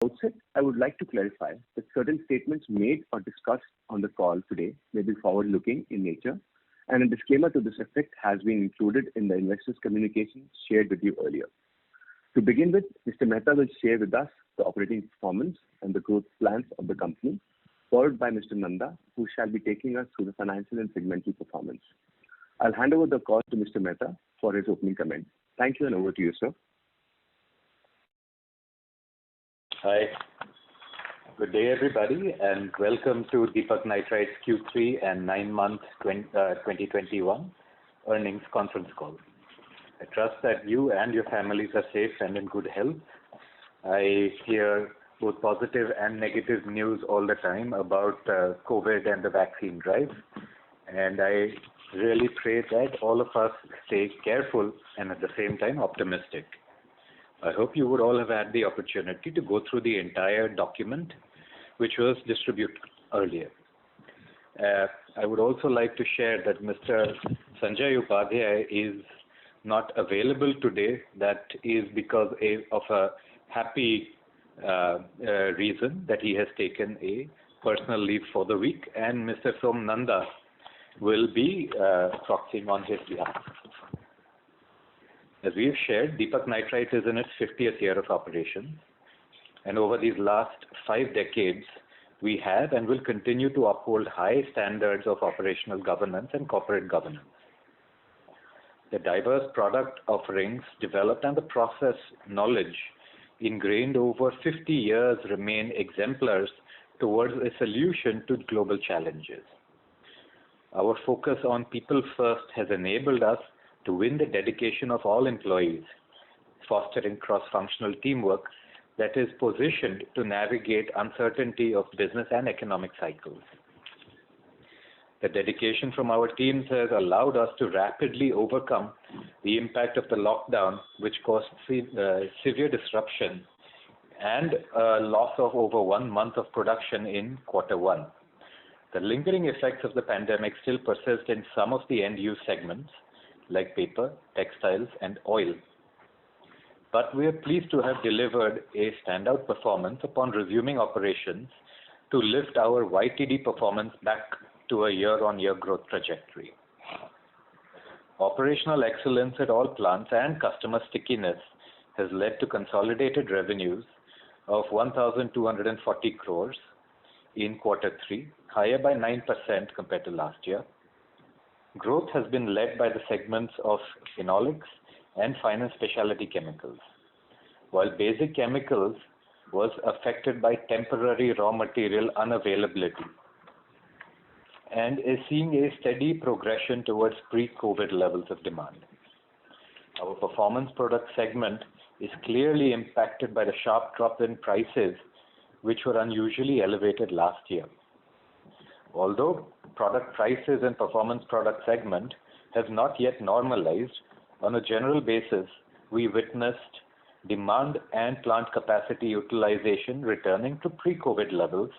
Outset, I would like to clarify that certain statements made or discussed on the call today may be forward-looking in nature, and a disclaimer to this effect has been included in the investors' communication shared with you earlier. To begin with, Mr. Mehta will share with us the operating performance and the growth plans of the company, followed by Mr. Nanda, who shall be taking us through the financial and segmental performance. I'll hand over the call to Mr. Mehta for his opening comment. Thank you, and over to you, sir. Hi. Good day, everybody, and welcome to Deepak Nitrite's Q3 and 9-month 2021 earnings conference call. I trust that you and your families are safe and in good health. I hear both positive and negative news all the time about COVID and the vaccine drive, and I really pray that all of us stay careful and at the same time optimistic. I hope you would all have had the opportunity to go through the entire document which was distributed earlier. I would also like to share that Mr. Sanjay Upadhyay is not available today. That is because of a happy reason that he has taken a personal leave for the week, and Mr. Som Nanda will be proxying on his behalf. As we have shared, Deepak Nitrite is in its 50th year of operation, and over these last 5 decades, we have and will continue to uphold high standards of operational governance and corporate governance. The diverse product offerings developed and the process knowledge ingrained over 50 years remain exemplars towards a solution to global challenges. Our focus on people first has enabled us to win the dedication of all employees, fostering cross-functional teamwork that is positioned to navigate uncertainty of business and economic cycles. The dedication from our teams has allowed us to rapidly overcome the impact of the lockdown, which caused severe disruption and a loss of over 1 month of production in Q1. The lingering effects of the pandemic still persist in some of the end-use segments, like paper, textiles, and oil. But we are pleased to have delivered a standout performance upon resuming operations to lift our YTD performance back to a year-on-year growth trajectory. Operational excellence at all plants and customer stickiness has led to consolidated revenues of 1,240 crores in Q3, higher by 9% compared to last year. Growth has been led by the segments of phenolics and fine and specialty chemicals, while basic chemicals was affected by temporary raw material unavailability and is seeing a steady progression towards pre-COVID levels of demand. Our performance product segment is clearly impacted by the sharp drop in prices, which were unusually elevated last year. Although product prices and performance product segment have not yet normalized, on a general basis, we witnessed demand and plant capacity utilization returning to pre-COVID levels,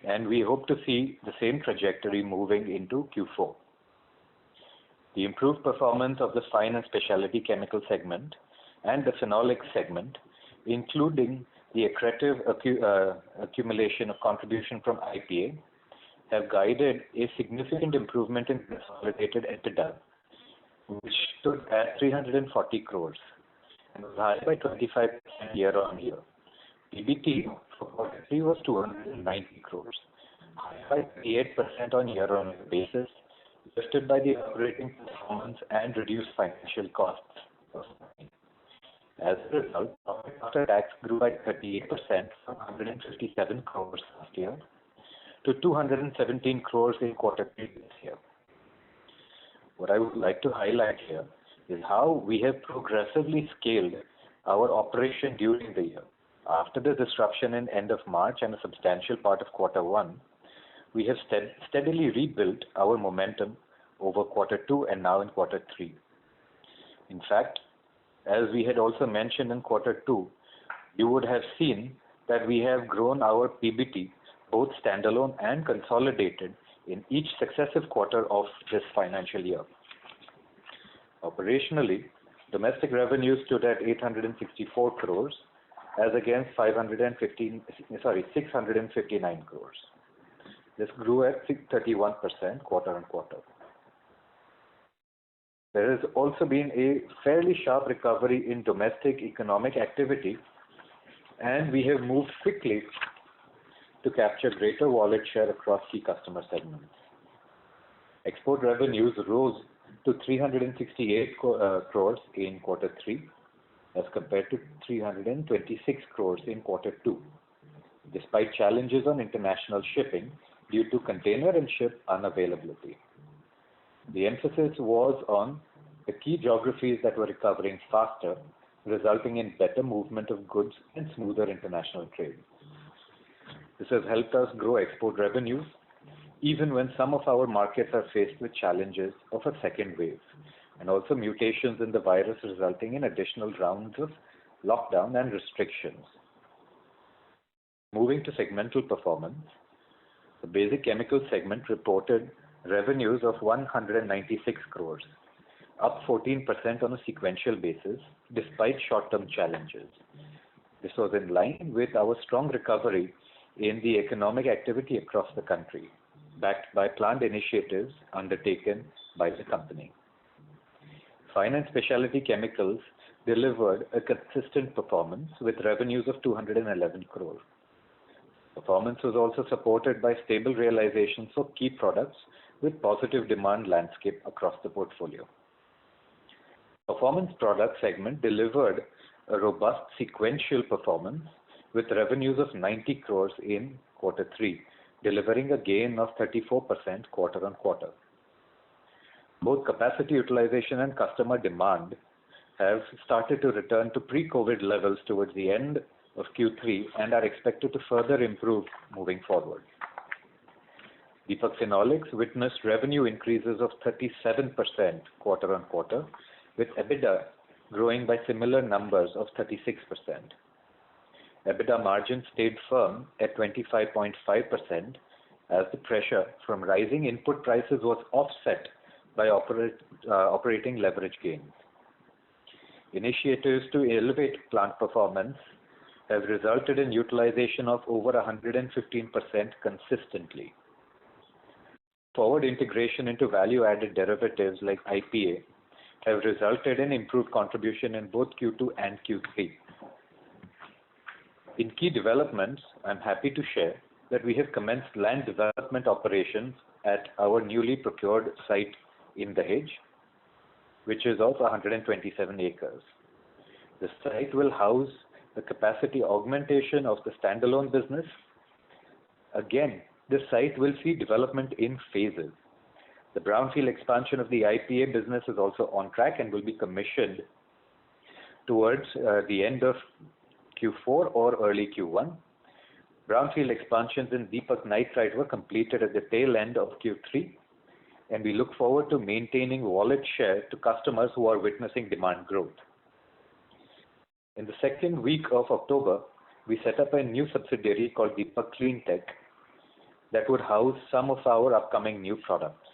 and we hope to see the same trajectory moving into Q4. The improved performance of the fine and specialty chemical segment and the phenolics segment, including the accretive accumulation of contribution from IPA, have guided a significant improvement in consolidated EBITDA, which stood at 340 crores and was higher by 25% year-on-year. PBT for Q3 was 290 crores, higher by 38% on year-on-year basis, lifted by the operating performance and reduced financial costs. As a result, profit after tax grew by 38% from 157 crores last year to 217 crores in Q3 this year. What I would like to highlight here is how we have progressively scaled our operation during the year. After the disruption in end of March and a substantial part of Q1, we have steadily rebuilt our momentum over Q2 and now in Q3. In fact, as we had also mentioned in Q2, you would have seen that we have grown our PBT, both standalone and consolidated, in each successive quarter of this financial year. Operationally, domestic revenues stood at 864 crores, as against 659 crores. This grew at 31% quarter-on-quarter. There has also been a fairly sharp recovery in domestic economic activity, and we have moved quickly to capture greater wallet share across key customer segments. Export revenues rose to 368 crores in quarter 3 as compared to 326 crores in quarter 2, despite challenges on international shipping due to container and ship unavailability. The emphasis was on the key geographies that were recovering faster, resulting in better movement of goods and smoother international trade. This has helped us grow export revenues even when some of our markets are faced with challenges of a second wave and also mutations in the virus resulting in additional rounds of lockdown and restrictions. Moving to segmental performance, the basic chemical segment reported revenues of 196 crores, up 14% on a sequential basis despite short-term challenges. This was in line with our strong recovery in the economic activity across the country, backed by planned initiatives undertaken by the company. Fine and specialty chemicals delivered a consistent performance with revenues of 211 crore. Performance was also supported by stable realizations for key products with positive demand landscape across the portfolio. Performance product segment delivered a robust sequential performance with revenues of 90 crores in quarter 3, delivering a gain of 34% quarter-on-quarter. Both capacity utilization and customer demand have started to return to pre-COVID levels towards the end of Q3 and are expected to further improve moving forward. Deepak Phenolics witnessed revenue increases of 37% quarter-on-quarter, with EBITDA growing by similar numbers of 36%. EBITDA margin stayed firm at 25.5% as the pressure from rising input prices was offset by operating leverage gains. Initiatives to elevate plant performance have resulted in utilization of over 115% consistently. Forward integration into value-added derivatives like IPA have resulted in improved contribution in both Q2 and Q3. In key developments, I'm happy to share that we have commenced land development operations at our newly procured site in Dahej, which is of 127 acres. The site will house the capacity augmentation of the standalone business. Again, this site will see development in phases. The brownfield expansion of the IPA business is also on track and will be commissioned towards the end of Q4 or early Q1. Brownfield expansions in Deepak Nitrite were completed at the tail end of Q3, and we look forward to maintaining wallet share to customers who are witnessing demand growth. In the second week of October, we set up a new subsidiary called Deepak Clean Tech that would house some of our upcoming new products.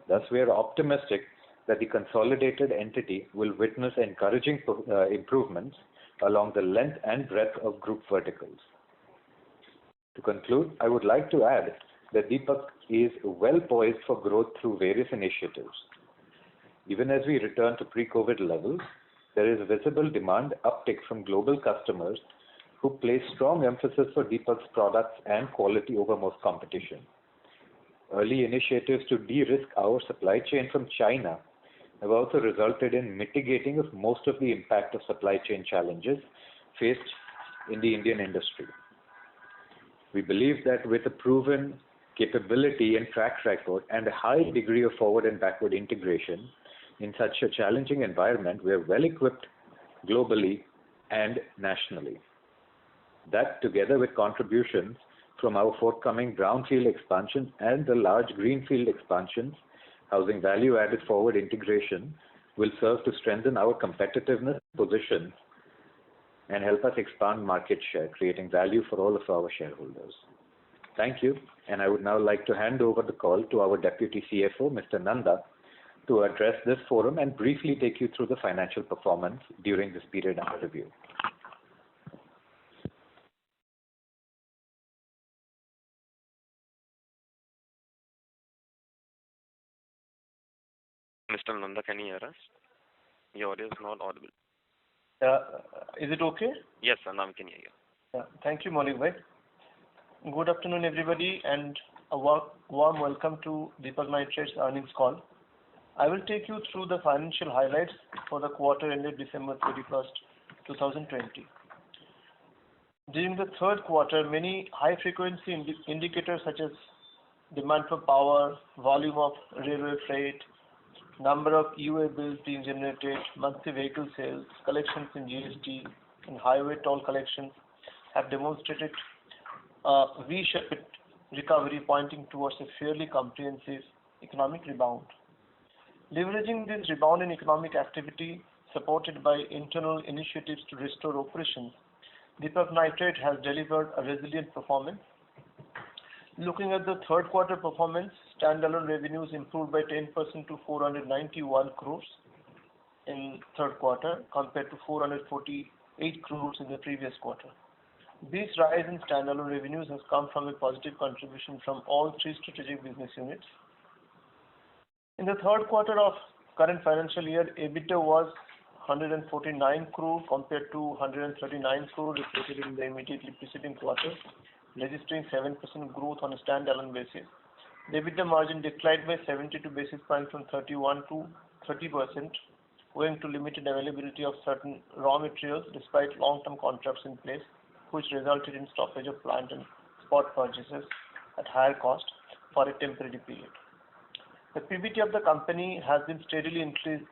Thus, we are optimistic that the consolidated entity will witness encouraging improvements along the length and breadth of group verticals. To conclude, I would like to add that Deepak is well poised for growth through various initiatives. Even as we return to pre-COVID levels, there is visible demand uptick from global customers who place strong emphasis for Deepak's products and quality over most competition. Early initiatives to de-risk our supply chain from China have also resulted in mitigating of most of the impact of supply chain challenges faced in the Indian industry. We believe that with a proven capability and track record and a high degree of forward and backward integration in such a challenging environment, we are well equipped globally and nationally. That, together with contributions from our forthcoming brownfield expansions and the large greenfield expansions housing value-added forward integration, will serve to strengthen our competitiveness position and help us expand market share, creating value for all of our shareholders. Thank you, and I would now like to hand over the call to our Deputy CFO, Mr. Nanda, to address this forum and briefly take you through the financial performance during this period under review. Mr. Nanda, can you hear us? Your audio is not audible. Is it okay? Yes, sir. Now we can hear you. Yeah. Thank you, Maulik bhai. Good afternoon, everybody, and a warm welcome to Deepak Nitrite's earnings call. I will take you through the financial highlights for the quarter ended December 31st, 2020. During the third quarter, many high-frequency indicators such as demand for power, volume of railway freight, number of UA bills being generated, monthly vehicle sales, collections in GST, and highway toll collections have demonstrated a V-shaped recovery pointing towards a fairly comprehensive economic rebound. Leveraging this rebound in economic activity supported by internal initiatives to restore operations, Deepak Nitrite has delivered a resilient performance. Looking at the third quarter performance, standalone revenues improved by 10% to 491 crores in third quarter compared to 448 crores in the previous quarter. This rise in standalone revenues has come from a positive contribution from all three strategic business units. In the third quarter of current financial year, EBITDA was 149 crore compared to 139 crore reported in the immediately preceding quarter, registering 7% growth on a standalone basis. The EBITDA margin declined by 72 basis points from 31 to 30%, owing to limited availability of certain raw materials despite long-term contracts in place, which resulted in stoppage of plant and spot purchases at higher cost for a temporary period. The PBT of the company has been steadily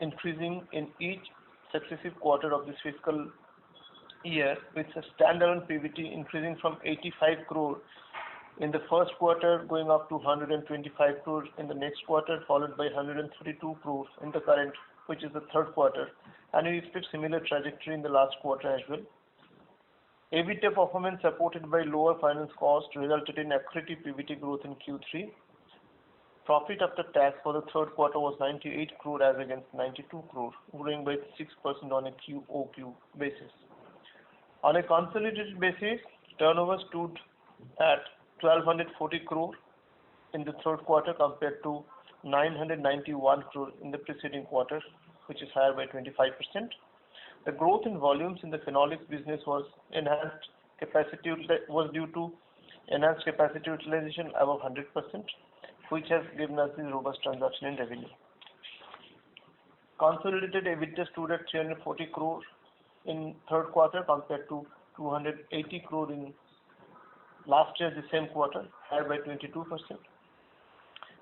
increasing in each successive quarter of this fiscal year, with a standalone PBT increasing from 85 crore in the first quarter going up to 125 crore in the next quarter, followed by 132 crore in the current, which is the third quarter, and we expect similar trajectory in the last quarter as well. EBITDA performance supported by lower finance cost resulted in accretive PBT growth in Q3. Profit after tax for the third quarter was 98 crore as against 92 crore, growing by 6% on a QOQ basis. On a consolidated basis, turnover stood at 1240 crore in the third quarter compared to 991 crore in the preceding quarter, which is higher by 25%. The growth in volumes in the phenolics business was due to enhanced capacity utilization above 100%, which has given us the robust transaction in revenue. Consolidated EBITDA stood at 340 crore in third quarter compared to 280 crore in last year the same quarter, higher by 22%.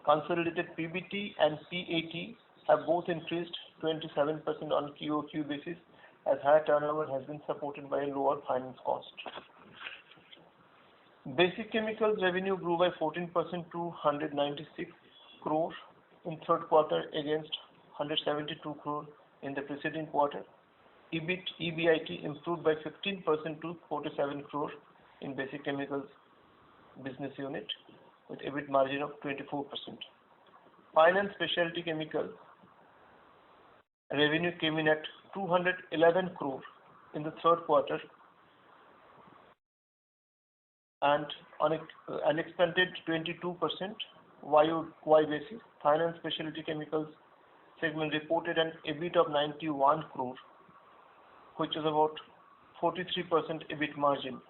Consolidated PBT and PAT have both increased 27% on QOQ basis as higher turnover has been supported by a lower finance cost. Basic chemicals revenue grew by 14% to 196 crore in third quarter against 172 crore in the preceding quarter. EBIT improved by 15% to 47 crore in basic chemicals business unit with EBIT margin of 24%. Fine and specialty chemicals revenue came in at 211 crore in the third quarter and on an expanded 22% YOY basis. Fine and specialty chemicals segment reported an EBIT of 91 crore, which is about 43% EBIT margin.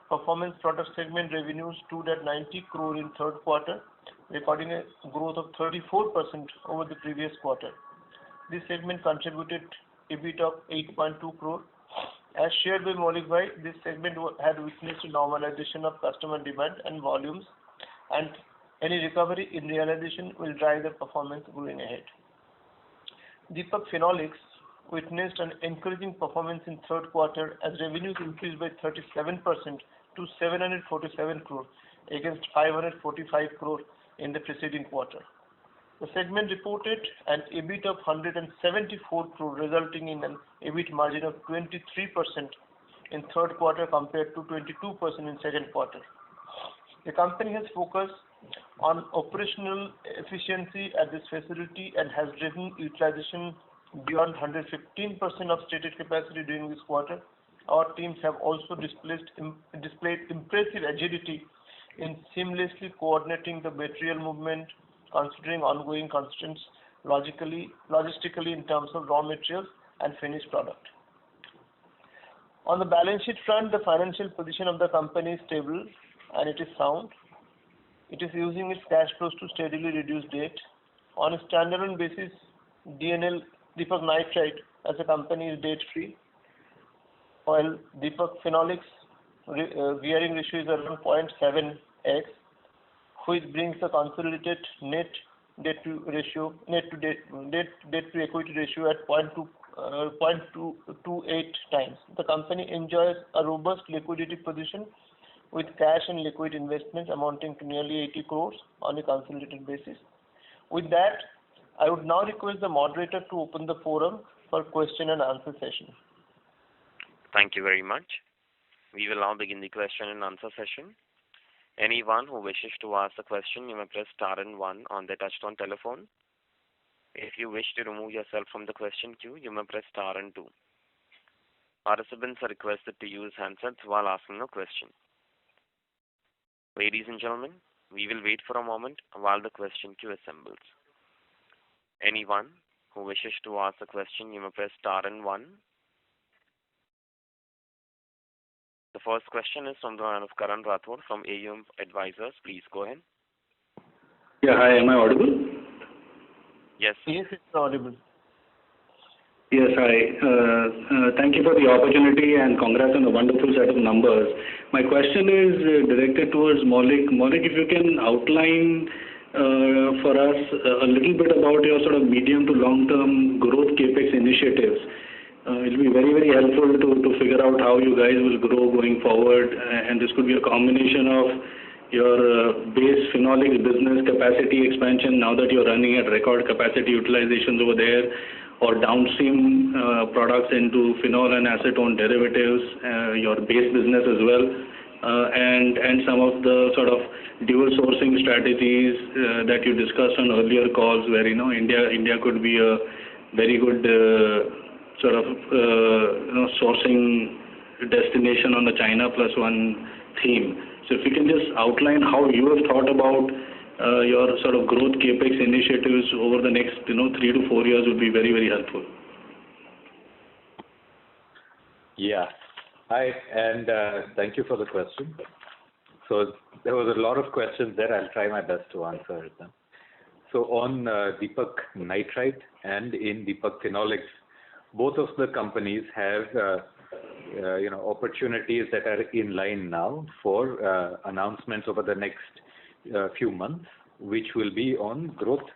Performance product segment revenue stood at 90 crore in third quarter, recording a growth of 34% over the previous quarter. This segment contributed EBIT of 8.2 crore. As shared by Maulik bhai, this segment had witnessed a normalization of customer demand and volumes, and any recovery in realization will drive the performance going ahead. Deepak Phenolics witnessed an encouraging performance in third quarter as revenues increased by 37% to 747 crore against 545 crore in the preceding quarter. The segment reported an EBIT of 174 crore, resulting in an EBIT margin of 23% in third quarter compared to 22% in second quarter. The company has focused on operational efficiency at this facility and has driven utilization beyond 115% of stated capacity during this quarter. Our teams have also displayed impressive agility in seamlessly coordinating the material movement, considering ongoing constraints logistically in terms of raw materials and finished product. On the balance sheet front, the financial position of the company is stable and it is sound. It is using its cash flows to steadily reduce debt. On a standalone basis, Deepak Nitrite as a company is debt-free, while Deepak Phenolics gearing ratio is around 0.7x, which brings the consolidated net debt to equity ratio at 0.28 times. The company enjoys a robust liquidity position with cash and liquid investments amounting to nearly 80 crores on a consolidated basis. With that, I would now request the moderator to open the forum for question and answer session. Thank you very much. We will now begin the question and answer session. Anyone who wishes to ask a question, you may press star and one on their touchtone telephone. If you wish to remove yourself from the question queue, you may press star and two. Participants are requested to use handsets while asking a question. Ladies and gentlemen, we will wait for a moment while the question queue assembles. Anyone who wishes to ask a question, you may press star and one. The first question is from the line of Karan Rathod from AUM Advisors. Please go ahead. Yeah, hi, am I audible? Yes. Yes, it's audible. Yes, hi. Thank you for the opportunity and congrats on the wonderful set of numbers. My question is directed towards Maulik. Maulik, if you can outline for us a little bit about your sort of medium to long-term growth capex initiatives. It will be very, very helpful to figure out how you guys will grow going forward, and this could be a combination of your base phenolics business capacity expansion now that you're running at record capacity utilizations over there, or downstream products into phenol and acetone derivatives, your base business as well, and some of the sort of dual sourcing strategies that you discussed on earlier calls, where India could be a very good sort of sourcing destination on the China plus one theme. So if you can just outline how you have thought about your sort of growth capex initiatives over the next 3 to 4 years would be very, very helpful. Yeah. Hi, and thank you for the question. So there was a lot of questions there. I'll try my best to answer them. So on Deepak Nitrite and in Deepak Phenolics, both of the companies have opportunities that are in line now for announcements over the next few months, which will be on growth.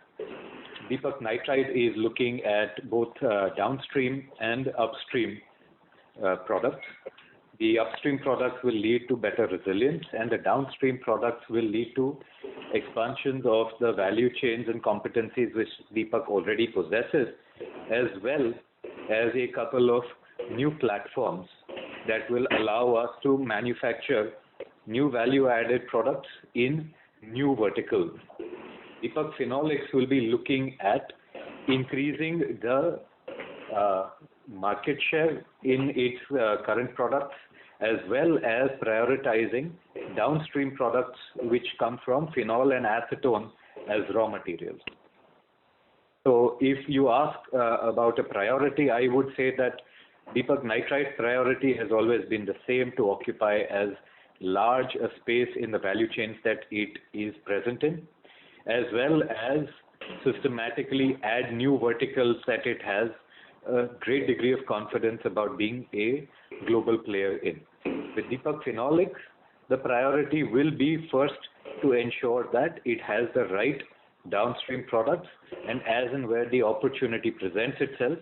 Deepak Nitrite is looking at both downstream and upstream products. The upstream products will lead to better resilience, and the downstream products will lead to expansions of the value chains and competencies which Deepak already possesses, as well as a couple of new platforms that will allow us to manufacture new value-added products in new verticals. Deepak Phenolics will be looking at increasing the market share in its current products, as well as prioritizing downstream products which come from phenol and acetone as raw materials. So if you ask about a priority, I would say that Deepak Nitrite's priority has always been the same, to occupy as large a space in the value chains that it is present in, as well as systematically add new verticals that it has a great degree of confidence about being a global player in. With Deepak Phenolics, the priority will be first to ensure that it has the right downstream products, and as and where the opportunity presents itself,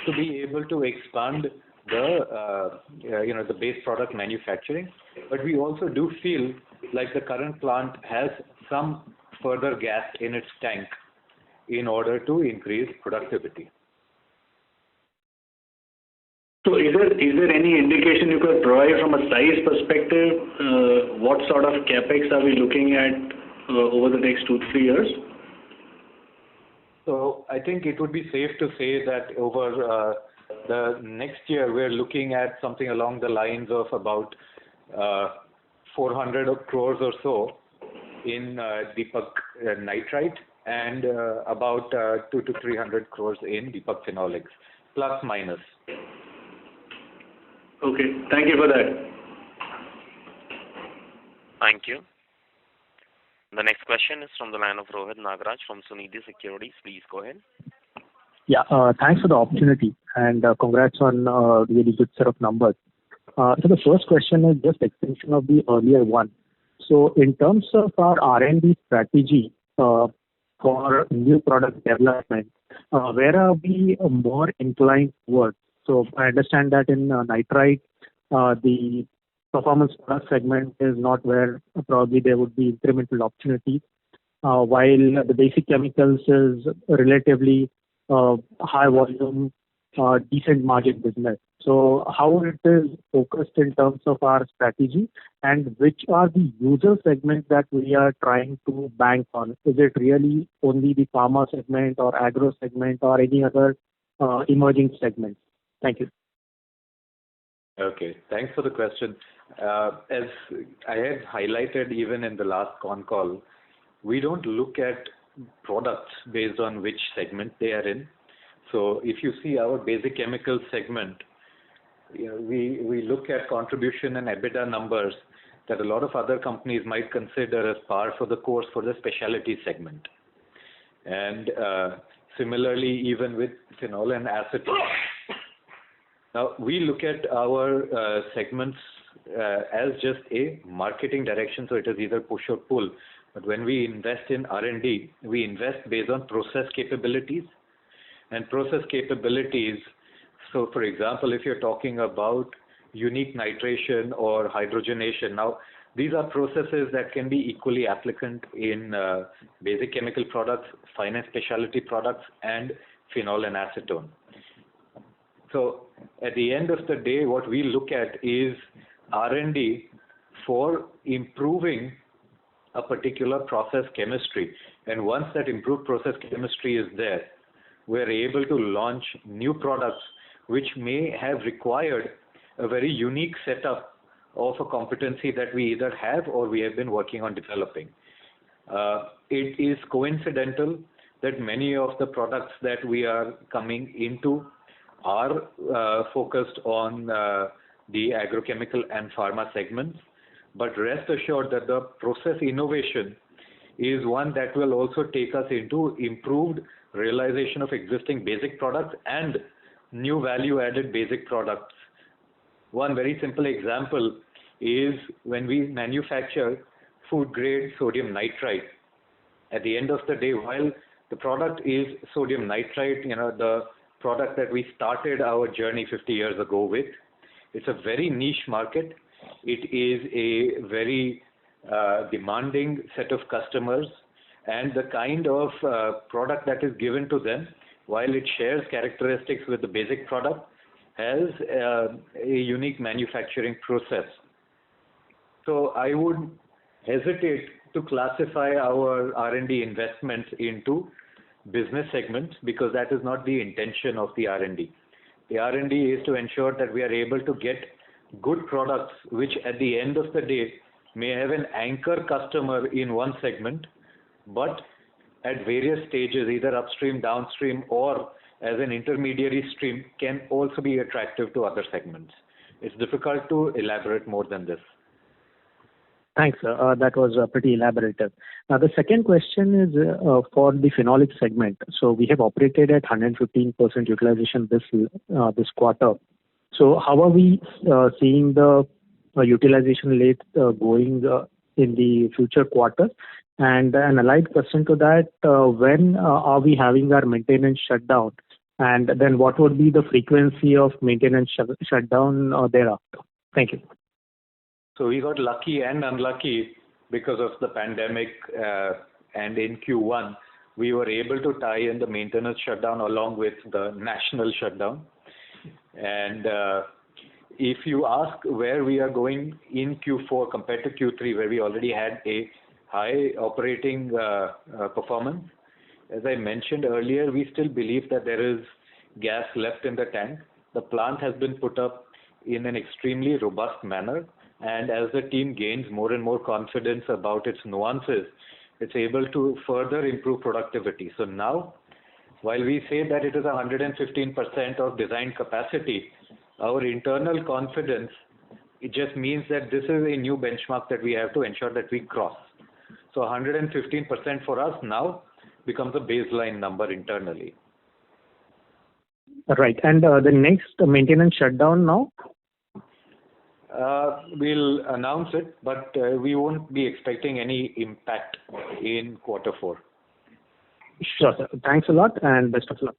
to be able to expand the base product manufacturing. But we also do feel like the current plant has some further gas in its tank in order to increase productivity. So is there any indication you could provide from a size perspective? What sort of capex are we looking at over the next 2-3 years? So I think it would be safe to say that over the next year we're looking at something along the lines of about 400 crores or so in Deepak Nitrite, and about 200 to 300 crores in Deepak Phenolics, plus minus. Okay, thank you for that. Thank you. The next question is from the line of Rohit Nagraj from Sunidhi Securities. Please go ahead. Yeah, thanks for the opportunity and congrats on really good set of numbers. So the first question is just extension of the earlier one. So in terms of our R&D strategy for new product development, where are we more inclined towards? So I understand that in nitrite, the performance product segment is not where probably there would be incremental opportunities, while the basic chemicals is relatively high volume, decent margin business. So how it is focused in terms of our strategy, and which are the user segments that we are trying to bank on? Is it really only the pharma segment or agro segment or any other emerging segments? Thank you. Okay, thanks for the question. As I had highlighted even in the last con call, we don't look at products based on which segment they are in. So if you see our basic chemicals segment, we look at contribution and EBITDA numbers that a lot of other companies might consider as par for the course for the specialty segment. And similarly, even with phenol and acetone. Now, we look at our segments as just a marketing direction, so it is either push or pull. But when we invest in R&D, we invest based on process capabilities. And process capabilities, so for example, if you're talking about unique nitration or hydrogenation, now these are processes that can be equally applicant in basic chemical products, fine and specialty products, and phenol and acetone. So at the end of the day, what we look at is R&D for improving a particular process chemistry. And once that improved process chemistry is there, we're able to launch new products which may have required a very unique setup of a competency that we either have or we have been working on developing. It is coincidental that many of the products that we are coming into are focused on the agrochemical and pharma segments, but rest assured that the process innovation is one that will also take us into improved realization of existing basic products and new value-added basic products. One very simple example is when we manufacture food-grade sodium nitrite. At the end of the day, while the product is sodium nitrite, the product that we started our journey 50 years ago with, it's a very niche market. It is a very demanding set of customers, and the kind of product that is given to them, while it shares characteristics with the basic product, has a unique manufacturing process. So I would hesitate to classify our R&D investments into business segments because that is not the intention of the R&D. The R&D is to ensure that we are able to get good products which at the end of the day may have an anchor customer in one segment, but at various stages, either upstream, downstream, or as an intermediary stream, can also be attractive to other segments. It's difficult to elaborate more than this. Thanks, sir. That was pretty elaborative. Now, the second question is for the phenolic segment. So we have operated at 115% utilization this quarter. So how are we seeing the utilization rate going in the future quarters? And an allied question to that, when are we having our maintenance shutdown? And then what would be the frequency of maintenance shutdown thereafter? Thank you. So we got lucky and unlucky because of the pandemic, and in Q1 we were able to tie in the maintenance shutdown along with the national shutdown. And if you ask where we are going in Q4 compared to Q3, where we already had a high operating performance, as I mentioned earlier, we still believe that there is gas left in the tank. The plant has been put up in an extremely robust manner, and as the team gains more and more confidence about its nuances, it's able to further improve productivity. So now, while we say that it is 115% of design capacity, our internal confidence, it just means that this is a new benchmark that we have to ensure that we cross. So 115% for us now becomes a baseline number internally. Right. And the next maintenance shutdown now? We'll announce it, but we won't be expecting any impact in quarter 4. Sure, sir. Thanks a lot and best of luck.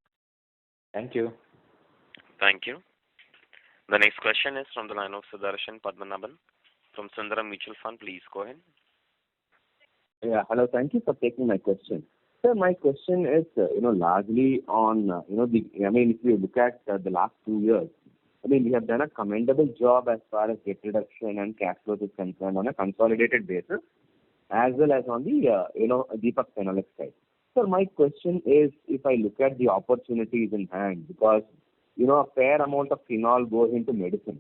Thank you. Thank you. The next question is from the line of Sudarshan Padmanabhan from Sundaram Mutual Fund. Please go ahead. Yeah, hello. Thank you for taking my question. Sir, my question is, largely on, if you look at the last 2 years, we have done a commendable job as far as debt reduction and cash flows is concerned on a consolidated basis, as well as on the, Deepak Phenolics side. Sir, my question is, if I look at the opportunities in hand, because, a fair amount of phenol goes into medicine.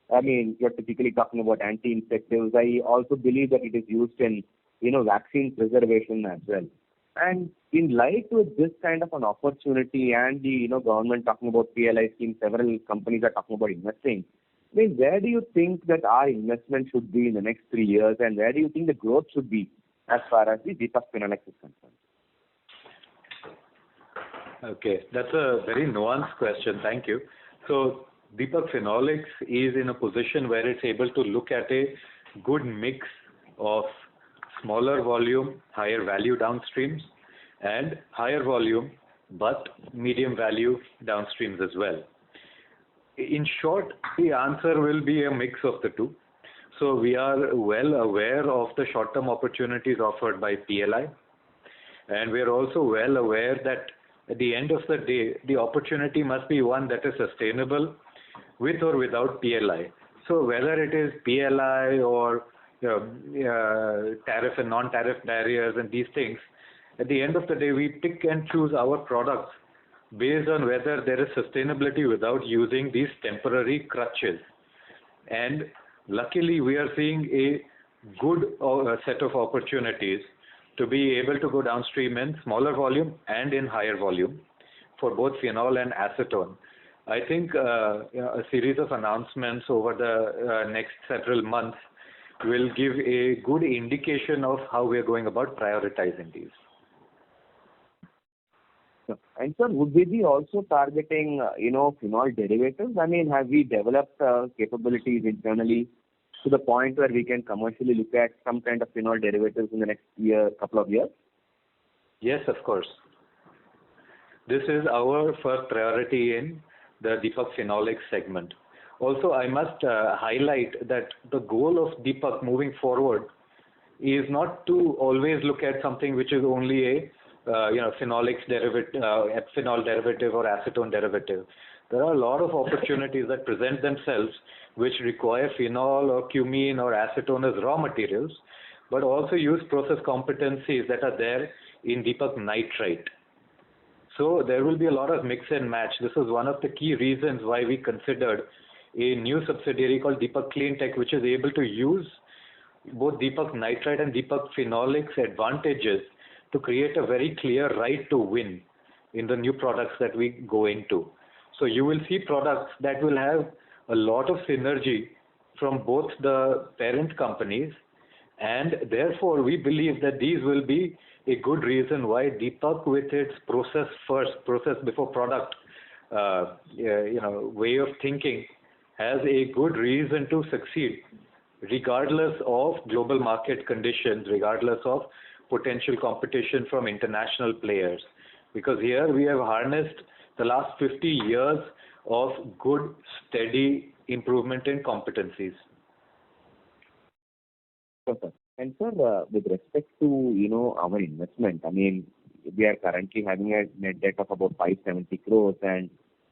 You're typically talking about anti-infectives. I also believe that it is used in, vaccine preservation as well. And in light with this kind of an opportunity and the, government talking about PLI scheme, several companies are talking about investing. Where do you think that our investment should be in the next 3 years, and where do you think the growth should be as far as the Deepak Phenolics is concerned? Okay, that's a very nuanced question. Thank you. So Deepak Phenolics is in a position where it's able to look at a good mix of smaller volume, higher value downstreams, and higher volume but medium value downstreams as well. In short, the answer will be a mix of the two. So we are well aware of the short-term opportunities offered by PLI, and we are also well aware that at the end of the day, the opportunity must be one that is sustainable with or without PLI. So whether it is PLI or tariff and non-tariff barriers and these things, at the end of the day, we pick and choose our products based on whether there is sustainability without using these temporary crutches. And luckily, we are seeing a good set of opportunities to be able to go downstream in smaller volume and in higher volume for both phenol and acetone. I think a series of announcements over the next several months will give a good indication of how we are going about prioritizing these. And sir, would we be also targeting, phenol derivatives? Have we developed capabilities internally to the point where we can commercially look at some kind of phenol derivatives in the next couple of years? Yes, of course. This is our first priority in the Deepak Phenolics segment. Also, I must highlight that the goal of Deepak moving forward is not to always look at something which is only a phenolics derivative, phenol derivative or acetone derivative. There are a lot of opportunities that present themselves which require phenol or cumene or acetone as raw materials, but also use process competencies that are there in Deepak Nitrite. So there will be a lot of mix and match. This is one of the key reasons why we considered a new subsidiary called Deepak Clean Tech, which is able to use both Deepak Nitrite and Deepak Phenolics advantages to create a very clear right to win in the new products that we go into. So you will see products that will have a lot of synergy from both the parent companies, and therefore we believe that these will be a good reason why Deepak, with its process before product way of thinking, has a good reason to succeed regardless of global market conditions, regardless of potential competition from international players. Because here we have harnessed the last 50 years of good, steady improvement in competencies. Okay. And sir, with respect to, our investment, we are currently having a net debt of about 570 crores, and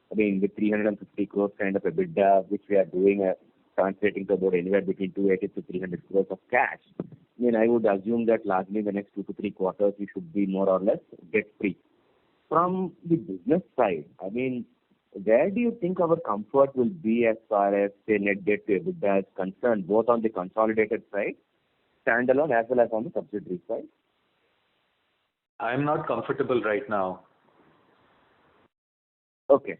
with 350 crores kind of EBITDA, which we are doing, translating to about anywhere between 280 to 300 crores of cash. I would assume that largely in the next 2 to 3 quarters, we should be more or less debt-free. From the business side, where do you think our comfort will be as far as, say, net debt to EBITDA is concerned, both on the consolidated side, standalone, as well as on the subsidiary side? I'm not comfortable right now. Okay.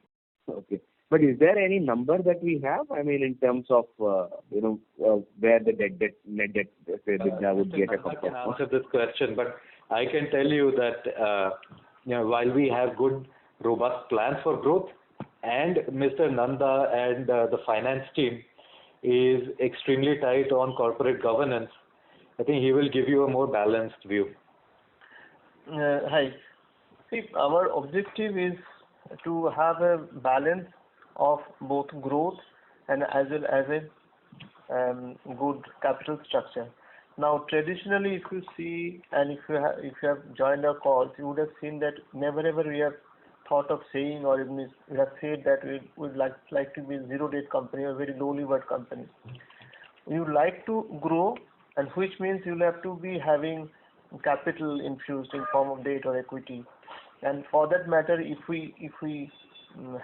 But is there any number that we have? I mean, in terms of, where the net debt EBITDA would get a I can couple of... answer this question, but I can tell you that, while we have good, robust plans for growth, and Mr. Nanda and the finance team is extremely tight on corporate governance, I think he will give you a more balanced view. Hi. See, our objective is to have a balance of both growth and as well as a good capital structure. Now, traditionally, if you see and if you have joined our calls, you would have seen that never ever we have thought of saying, or even we have said that we would like to be a zero debt company or very low levered company. We would like to grow, and which means you'll have to be having capital infused in form of debt or equity. And for that matter, if we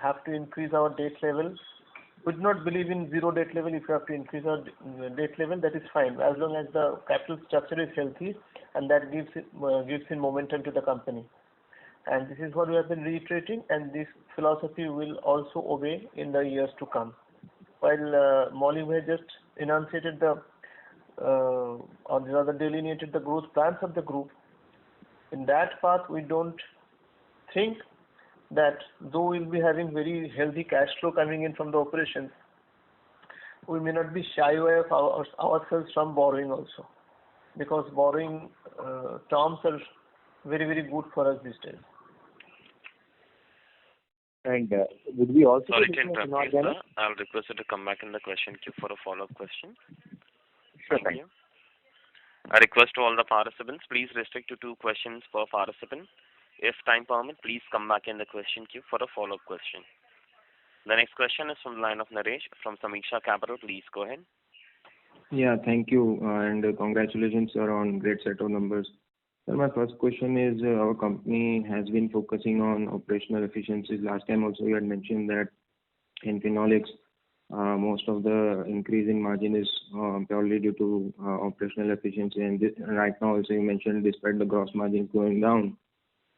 have to increase our debt level, would not believe in zero debt level. If you have to increase our debt level, that is fine, as long as the capital structure is healthy and that gives in momentum to the company. And this is what we have been reiterating, and this philosophy will also obey in the years to come. While Maulik has just enunciated delineated the growth plans of the group, in that path we don't think that though we'll be having very healthy cash flow coming in from the operations, we may not be shy away of ourselves from borrowing also, because borrowing terms are very, very good for us these days. And would we also... Sorry to interrupt you, sir. I'll request you to come back in the question queue for a follow-up question. Sure, Thank you. A request to all the participants, please restrict to 2 questions per participant. If time permits, please come back in the question queue for a follow-up question. The next question is from the line of Naresh from Sameeksha Capital. Please go ahead. Yeah, thank you, and congratulations, sir, on great set of numbers. Sir, my first question is, our company has been focusing on operational efficiencies. Last time also you had mentioned that in Phenolics, most of the increase in margin is purely due to operational efficiency, and right now also you mentioned despite the gross margin going down,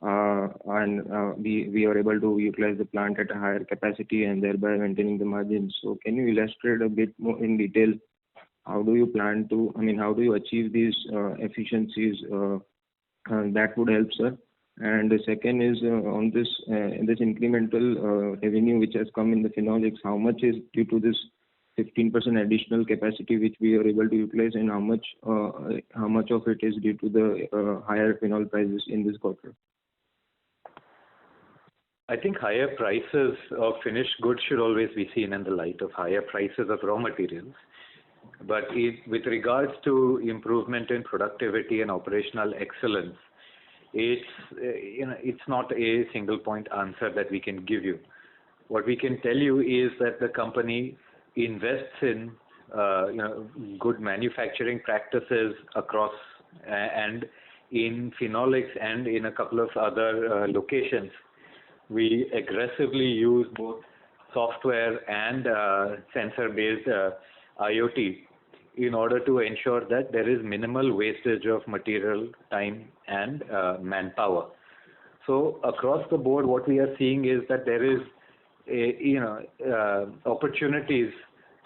we are able to utilize the plant at a higher capacity and thereby maintaining the margins. So can you illustrate a bit more in detail how do you achieve these efficiencies? That would help, sir. And the second is on this incremental revenue which has come in the Phenolics, how much is due to this 15% additional capacity which we are able to utilize, and how much of it is due to the higher phenol prices in this quarter? I think higher prices of finished goods should always be seen in the light of higher prices of raw materials. But with regards to improvement in productivity and operational excellence, it's not a single point answer that we can give you. What we can tell you is that the company invests in good manufacturing practices across and in Phenolics and in a couple of other locations. We aggressively use both software and sensor-based IoT in order to ensure that there is minimal wastage of material, time, and manpower. So across the board, what we are seeing is that there is opportunities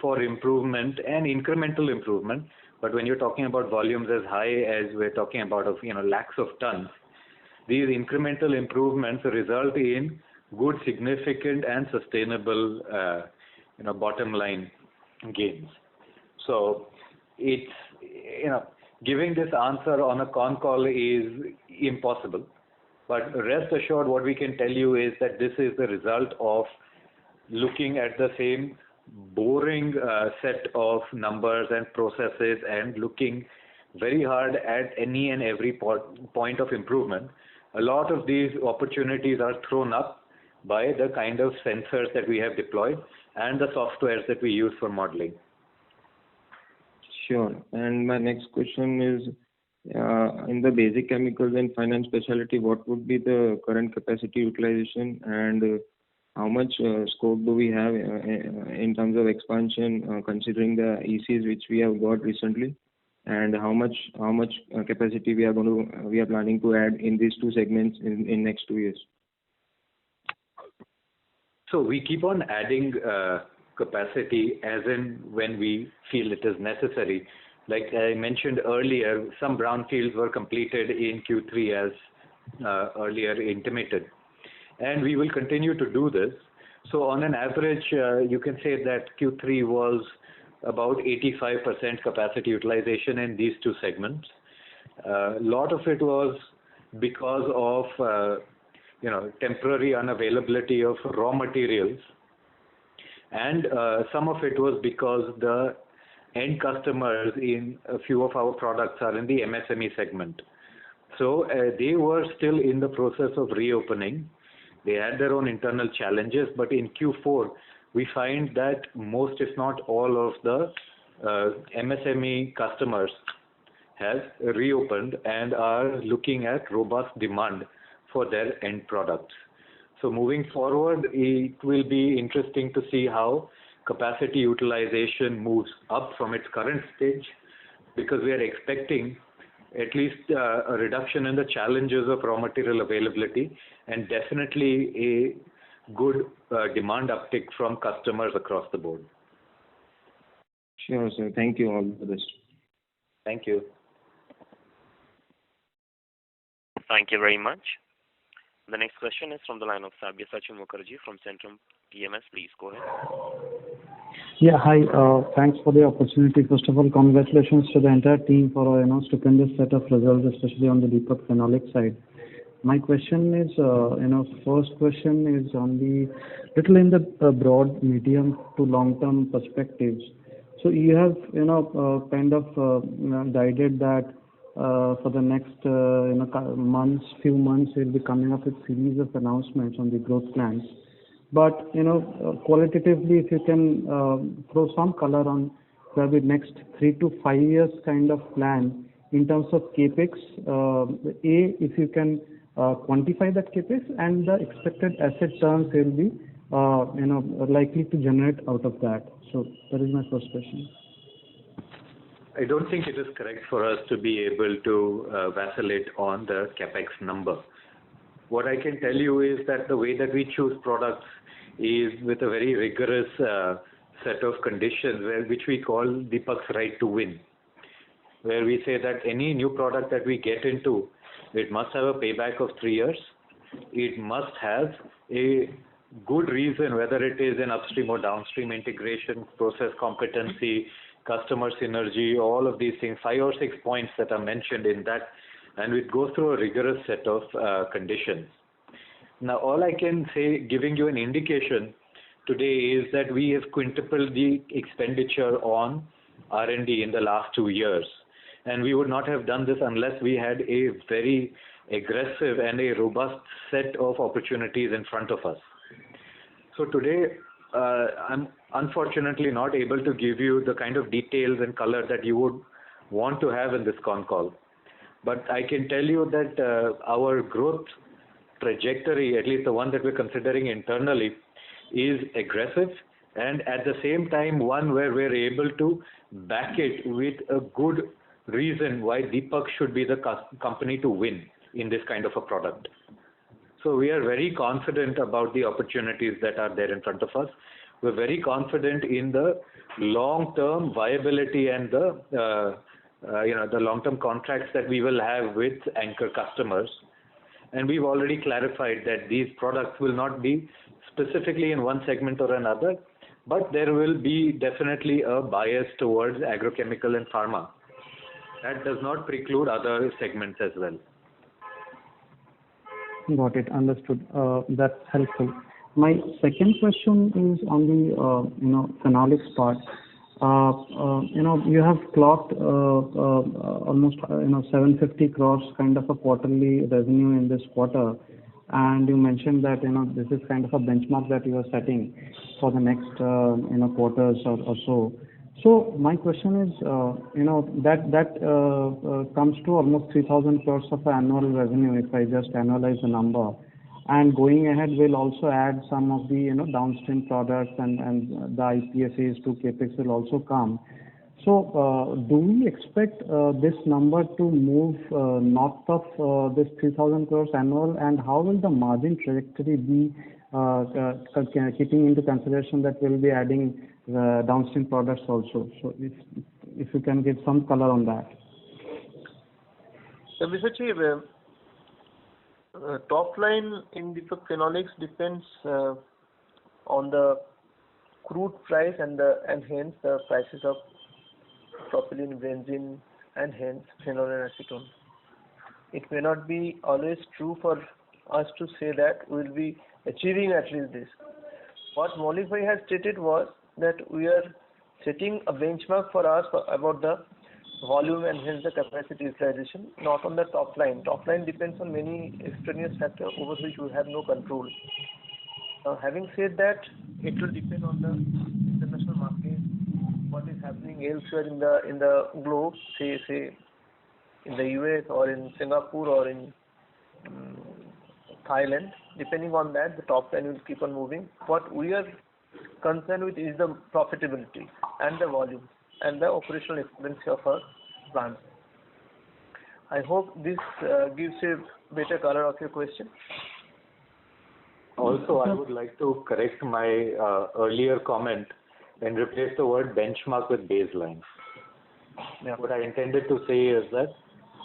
for improvement and incremental improvement. But when you're talking about volumes as high as we're talking about lakhs of tons, these incremental improvements result in good, significant, and sustainable bottom line gains. So it's giving this answer on a con call is impossible. But rest assured, what we can tell you is that this is the result of looking at the same boring set of numbers and processes and looking very hard at any and every point of improvement. A lot of these opportunities are thrown up by the kind of sensors that we have deployed and the softwares that we use for modeling. Sure. And my next question is, in the basic chemicals and fine specialty, what would be the current capacity utilization, and how much scope do we have in terms of expansion, considering the ECs which we have got recently? and how much capacity we are planning to add in these two segments in next 2 years? So we keep on adding capacity as in when we feel it is necessary. Like I mentioned earlier, some brownfields were completed in Q3 as earlier intimated, and we will continue to do this. So on an average, you can say that Q3 was about 85% capacity utilization in these two segments. A lot of it was because of temporary unavailability of raw materials, and some of it was because the end customers in a few of our products are in the MSME segment. So they were still in the process of reopening. They had their own internal challenges, but in Q4 we find that most, if not all, of the MSME customers have reopened and are looking at robust demand for their end products. So moving forward, it will be interesting to see how capacity utilization moves up from its current stage, because we are expecting at least a reduction in the challenges of raw material availability and definitely a good demand uptick from customers across the board. Sure, sir. Thank you. All the best. Thank you. Thank you very much. The next question is from the line of Sabyasachi Mukherjee from Centrum PMS. Please go ahead. Yeah, hi. Thanks for the opportunity. First of all, congratulations to the entire team for a stupendous set of results, especially on the Deepak Phenolics side. My question is, first question is on the little in the broad, medium to long-term perspectives. So you have, guided that for the next few months, we'll be coming up with series of announcements on the growth plans. But qualitatively, if you can throw some color on the next 3 to 5 years kind of plan in terms of capex. If you can quantify that capex and the expected asset turns will be likely to generate out of that. So that is my first question. I don't think it is correct for us to be able to vacillate on the capex number. What I can tell you is that the way that we choose products is with a very rigorous set of conditions which we call Deepak's right to win, where we say that any new product that we get into, it must have a payback of 3 years. It must have a good reason, whether it is an upstream or downstream integration, process competency, customer synergy, all of these things, 5 or 6 points that are mentioned in that, and it goes through a rigorous set of conditions. Now, all I can say, giving you an indication today, is that we have quintupled the expenditure on R&D in the last 2 years, and we would not have done this unless we had a very aggressive and a robust set of opportunities in front of us. So today, I'm unfortunately not able to give you the kind of details and color that you would want to have in this con call. But I can tell you that our growth trajectory, at least the one that we're considering internally, is aggressive, and at the same time one where we're able to back it with a good reason why Deepak should be the company to win in this kind of a product. So we are very confident about the opportunities that are there in front of us. We're very confident in the long-term viability and the long-term contracts that we will have with anchor customers. And we've already clarified that these products will not be specifically in one segment or another, but there will be definitely a bias towards agrochemical and pharma. That does not preclude other segments as well. Got it. Understood. That's helpful. My second question is on the phenolics part. You have clocked almost 750 crores kind of a quarterly revenue in this quarter, and you mentioned that this is kind of a benchmark that you are setting for the next quarters or so. So my question is, that comes to almost 3,000 crores of annual revenue if I just analyze the number. And going ahead, we'll also add some of the downstream products and the IPSAs to capex will also come. So, do we expect this number to move north of this 3,000 crores annual, and how will the margin trajectory be, keeping into consideration that we'll be adding downstream products also? So, if you can give some color on that. So, Mr. Top line in Deepak Phenolics depends on the crude price and hence the prices of propylene, benzene, and hence phenol and acetone. It may not be always true for us to say that we will be achieving at least this. What Maulik Bhai has stated was that we are setting a benchmark for us about the volume and hence the capacity utilization, not on the top line. Top line depends on many extraneous factors over which we have no control. Having said that, it will depend on the international market, what is happening elsewhere in the globe, say in the US or in Singapore or in Thailand. Depending on that, the top line will keep on moving. What we are concerned with is the profitability and the volume and the operational efficiency of our plants. I hope this gives a better color of your question. Also, I would like to correct my earlier comment and replace the word benchmark with baseline. Yeah. What I intended to say is that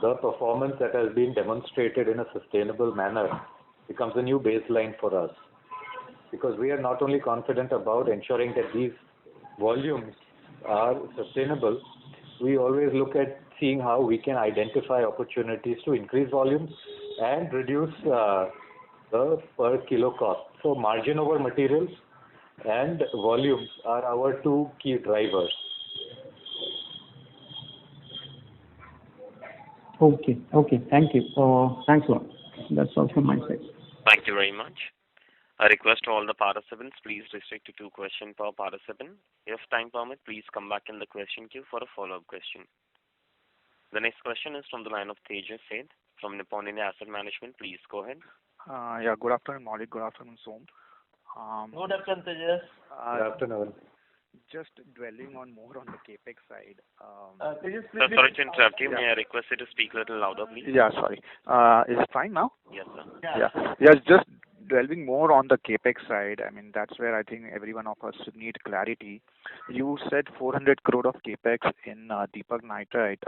the performance that has been demonstrated in a sustainable manner becomes a new baseline for us. Because we are not only confident about ensuring that these volumes are sustainable, we always look at seeing how we can identify opportunities to increase volumes and reduce the per kilo cost. So margin over materials and volumes are our two key drivers. Okay. Thank you. Thanks a lot. That's all from my side. Thank you very much. A request to all the participants, please restrict to 2 questions per participant. If time permit, please come back in the question queue for a follow-up question. The next question is from the line of Tejas Seth from Nippon India Asset Management. Please go ahead. Yeah, good afternoon, Maulik. Good afternoon, Som. Good afternoon, Tejas. Good afternoon. Just dwelling on more on the capex side. Tejas, Sir, sorry to interrupt you. May I request you to speak a little louder, please? Yeah, sorry. Is it fine now? Yes, sir. Yeah. Yes, just delving more on the capex side. I mean, that's where I think every one of us need clarity. You said 400 crore of capex in Deepak Nitrite,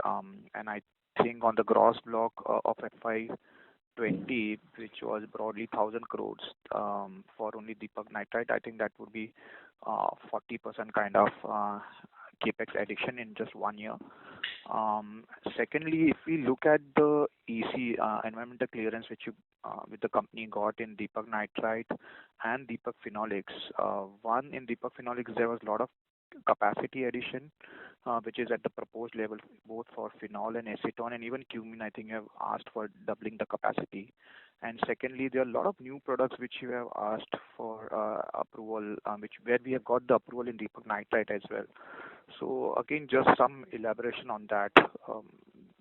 and I think on the gross block of FY20, which was broadly 1,000 crores for only Deepak Nitrite, I think that would be 40% kind of capex addition in just 1 year. Secondly, if we look at the EC environmental clearance which the company got in Deepak Nitrite and Deepak Phenolics, one in Deepak Phenolics there was a lot of capacity addition, which is at the proposed level both for phenol and acetone, and even cumene. I think you have asked for doubling the capacity. And secondly, there are a lot of new products which you have asked for approval, where we have got the approval in Deepak Nitrite as well. So again, just some elaboration on that.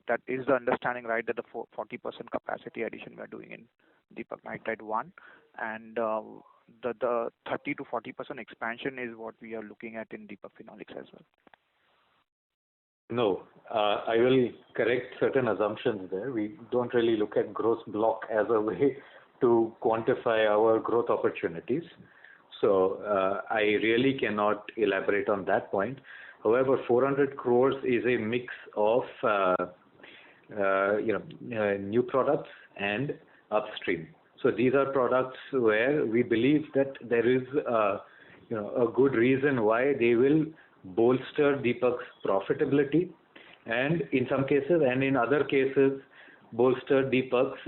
That is the understanding, right, that the 40% capacity addition we are doing in Deepak Nitrite 1, and the 30 to 40% expansion is what we are looking at in Deepak Phenolics as well. No, I will correct certain assumptions there. We don't really look at gross block as a way to quantify our growth opportunities. So I really cannot elaborate on that point. However, 400 crores is a mix of new products and upstream. So these are products where we believe that there is a good reason why they will bolster Deepak's profitability, and in some cases and in other cases bolster Deepak's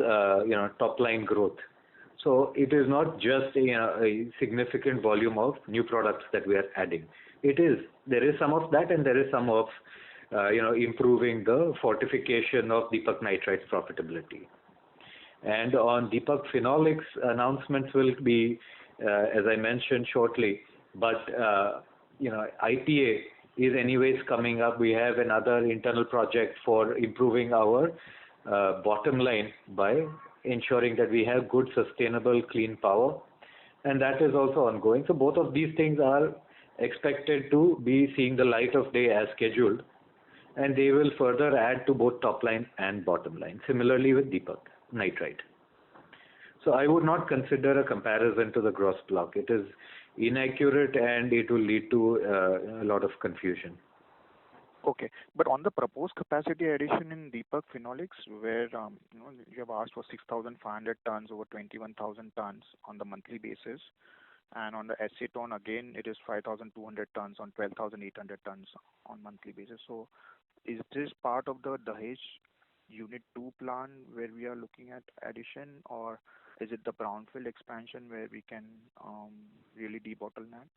top line growth. So it is not just a significant volume of new products that we are adding. There is some of that, and there is some of improving the fortification of Deepak Nitrite's profitability. And on Deepak Phenolics, announcements will be, as I mentioned, shortly. But IPA is anyways coming up. We have another internal project for improving our bottom line by ensuring that we have good, sustainable, clean power, and that is also ongoing. So both of these things are expected to be seeing the light of day as scheduled and they will further add to both top line and bottom line. Similarly with Deepak Nitrite. So I would not consider a comparison to the gross block. It is inaccurate and it will lead to a lot of confusion. Okay. But on the proposed capacity addition in Deepak Phenolics, where you have asked for 6,500 tons over 21,000 tons on the monthly basis, and on the acetone again it is 5,200 tons on 12,800 tons on monthly basis. So is this part of the Dahej Unit 2 plan where we are looking at addition, or is it the brownfield expansion where we can really debottleneck?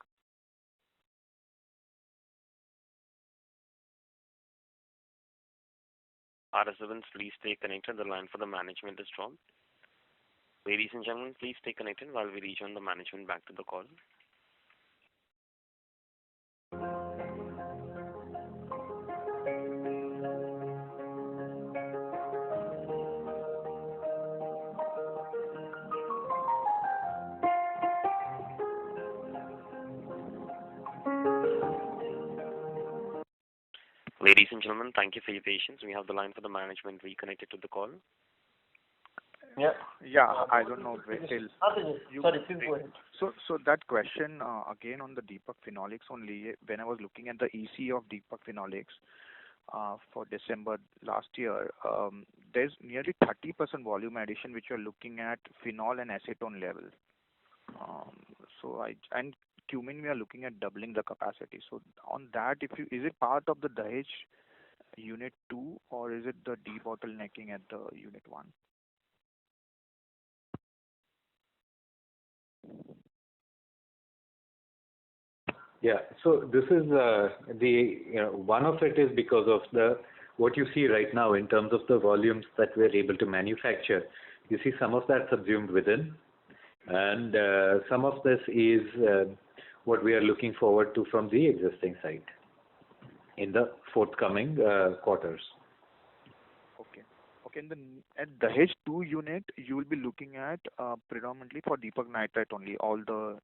Participants, please stay connected. The line for the management is dropped. Ladies and gentlemen, please stay connected while we rejoin the management back to the call. Ladies and gentlemen, thank you for your patience. We have the line for the management reconnected to the call. Yeah. I don't know where till. Sorry, please go ahead. So that question again on the Deepak Phenolics only. When I was looking at the EC of Deepak Phenolics for December last year, there's nearly 30% volume addition which you're looking at phenol and acetone level. And cumin we are looking at doubling the capacity. So on that, is it part of the Dahej Unit 2 or is it the debottlenecking at the Unit 1? Yeah. So this is one of it is because of what you see right now in terms of the volumes that we're able to manufacture. You see some of that subsumed within, and some of this is what we are looking forward to from the existing site in the forthcoming quarters. Okay. And then at Dahej 2 unit, you will be looking at predominantly for Deepak Nitrite only, all the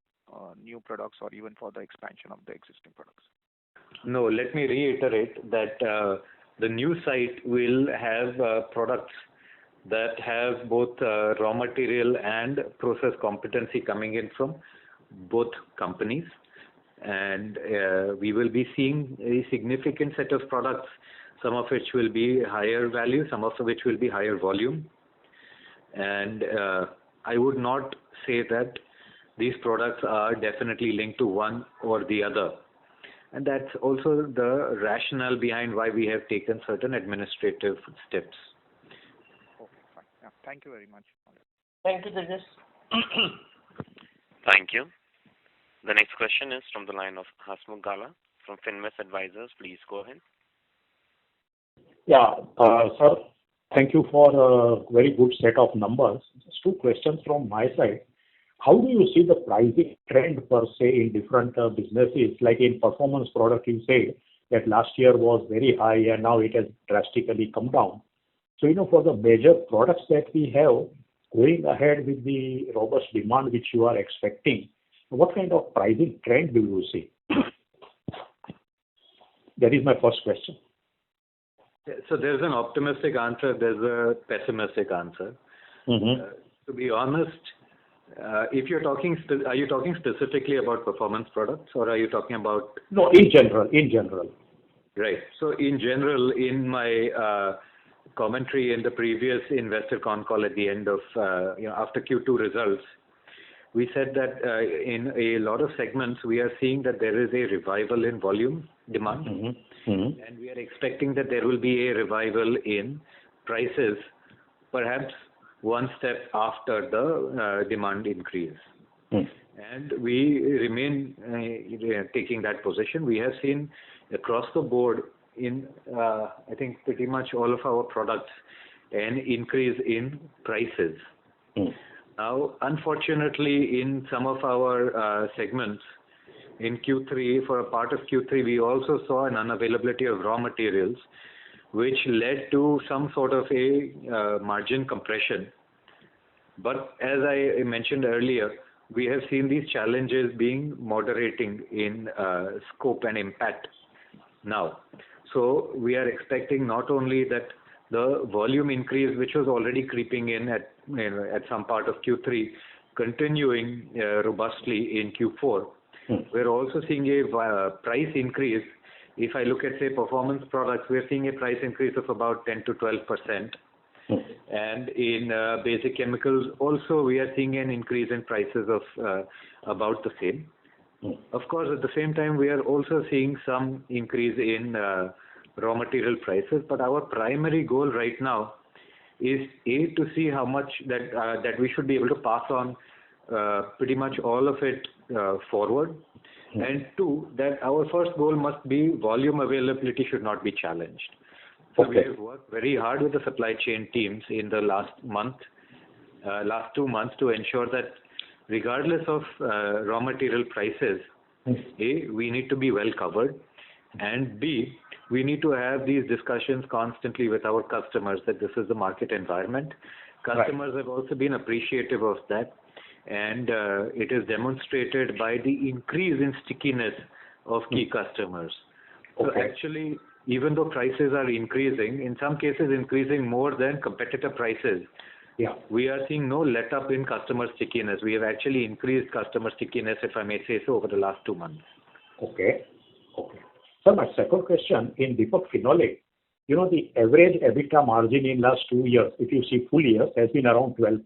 new products or even for the expansion of the existing products? No, let me reiterate that the new site will have products that have both raw material and process competency coming in from both companies, and we will be seeing a significant set of products, some of which will be higher value, some of which will be higher volume, and I would not say that these products are definitely linked to one or the other, and that's also the rationale behind why we have taken certain administrative steps. Okay, fine. Yeah, thank you very much. Thank you, Tejas. Thank you. The next question is from the line of Hasmukh Gala from Finvest Advisors. Please go ahead. Yeah, sir, thank you for a very good set of numbers. Just two questions from my side. How do you see the pricing trend per se in different businesses? Like in performance product, you say that last year was very high and now it has drastically come down. So, for the major products that we have, going ahead with the robust demand which you are expecting, what kind of pricing trend do you see? That is my first question. So there's an optimistic answer, there's a pessimistic answer. Mm-hmm. To be honest, if you're talking, are you talking specifically about performance products or are you talking about? No, in general. Right. So in general, in my commentary in the previous investor con call at the end of, after Q2 results, we said that in a lot of segments, we are seeing that there is a revival in volume demand. Mm-hmm. Mm-hmm. And we are expecting that there will be a revival in prices, perhaps one step after the demand increase. Mm. And we remain taking that position. We have seen across the board in, I think, pretty much all of our products an increase in prices. Mm. Now, unfortunately, in some of our segments, in Q3, for a part of Q3, we also saw an unavailability of raw materials, which led to some sort of a margin compression. But as I mentioned earlier, we have seen these challenges being moderating in scope and impact now. So we are expecting not only that the volume increase, which was already creeping in at some part of Q3, continuing robustly in Q4. We're also seeing a price increase. If I look at, say, performance products, we're seeing a price increase of about 10 to 12%. And in basic chemicals, also we are seeing an increase in prices of about the same. Of course, at the same time, we are also seeing some increase in raw material prices. But our primary goal right now is to see how much that we should be able to pass on pretty much all of it forward. And two, that our first goal must be volume availability should not be challenged. So we have worked very hard with the supply chain teams in the last 2 months to ensure that regardless of raw material prices, A, we need to be well covered, and B, we need to have these discussions constantly with our customers that this is the market environment. Customers have also been appreciative of that, and it is demonstrated by the increase in stickiness of key customers. So actually, even though prices are increasing, in some cases increasing more than competitor prices, we are seeing no let up in customer stickiness. We have actually increased customer stickiness, if I may say so, over the last 2 months. Okay. So my second question, in Deepak Phenolics, the average EBITDA margin in last 2 years, if you see full years, has been around 12%.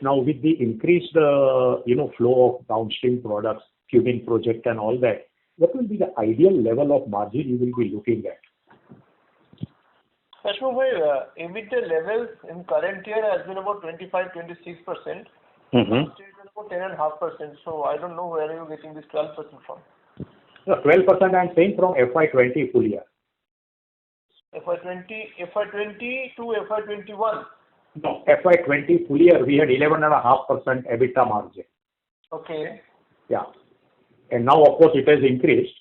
Now with the increased, flow of downstream products, Cumin project and all that, what will be the ideal level of margin you will be looking at? Kashmir bhai, EBITDA levels in current year has been about 25-26%. Last year it was about 10.5%. So I don't know where are you getting this 12% from. No, 12% I'm saying from FY20 full year. FY20 to FY21. No, FY20 full year we had 11.5% EBITDA margin. Okay. Yeah. And now, of course, it has increased.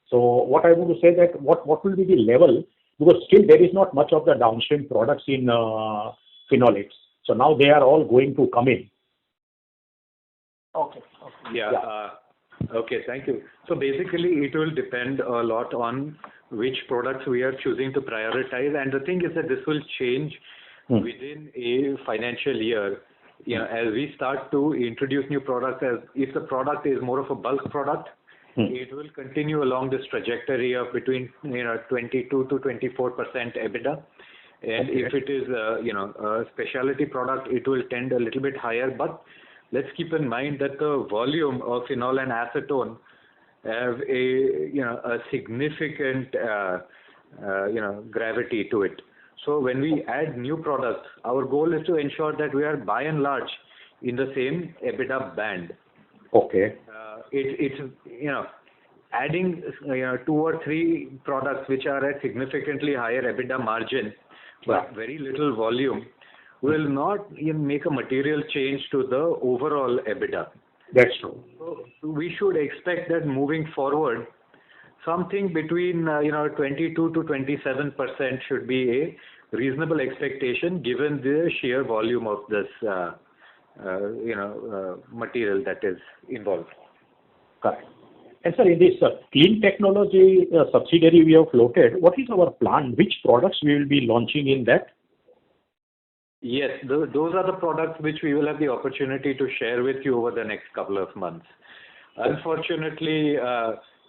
So what I want to say that what will be the level, because still there is not much of the downstream products in phenolics. So now they are all going to come in. Okay. Okay, thank you. So basically, it will depend a lot on which products we are choosing to prioritize. And the thing is that this will change within a financial year. As we start to introduce new products, as if the product is more of a bulk product, it will continue along this trajectory of between 22 to 24% EBITDA. And if it is a specialty product, it will tend a little bit higher. But let's keep in mind that the volume of phenol and acetone have a significant gravity to it. So when we add new products, our goal is to ensure that we are by and large in the same EBITDA band. Okay. It's adding 2 or 3 products which are at significantly higher EBITDA margin, but very little volume, will not make a material change to the overall EBITDA. That's true. So we should expect that moving forward, something between 22 to 27% should be a reasonable expectation given the sheer volume of this material that is involved. Correct. And sir, in this clean technology subsidiary we have floated, what is our plan? Which products we will be launching in that? Yes, those are the products which we will have the opportunity to share with you over the next couple of months. Unfortunately,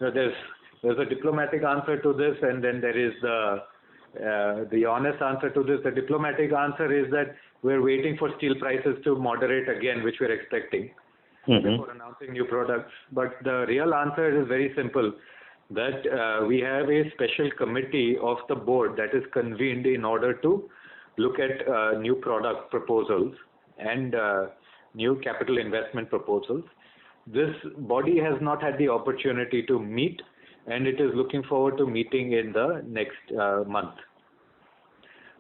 there's a diplomatic answer to this, and then there is the honest answer to this. The diplomatic answer is that we're waiting for steel prices to moderate again, which we're expecting before announcing new products. But the real answer is very simple, that we have a special committee of the board that is convened in order to look at new product proposals and new capital investment proposals. This body has not had the opportunity to meet, and it is looking forward to meeting in the next month.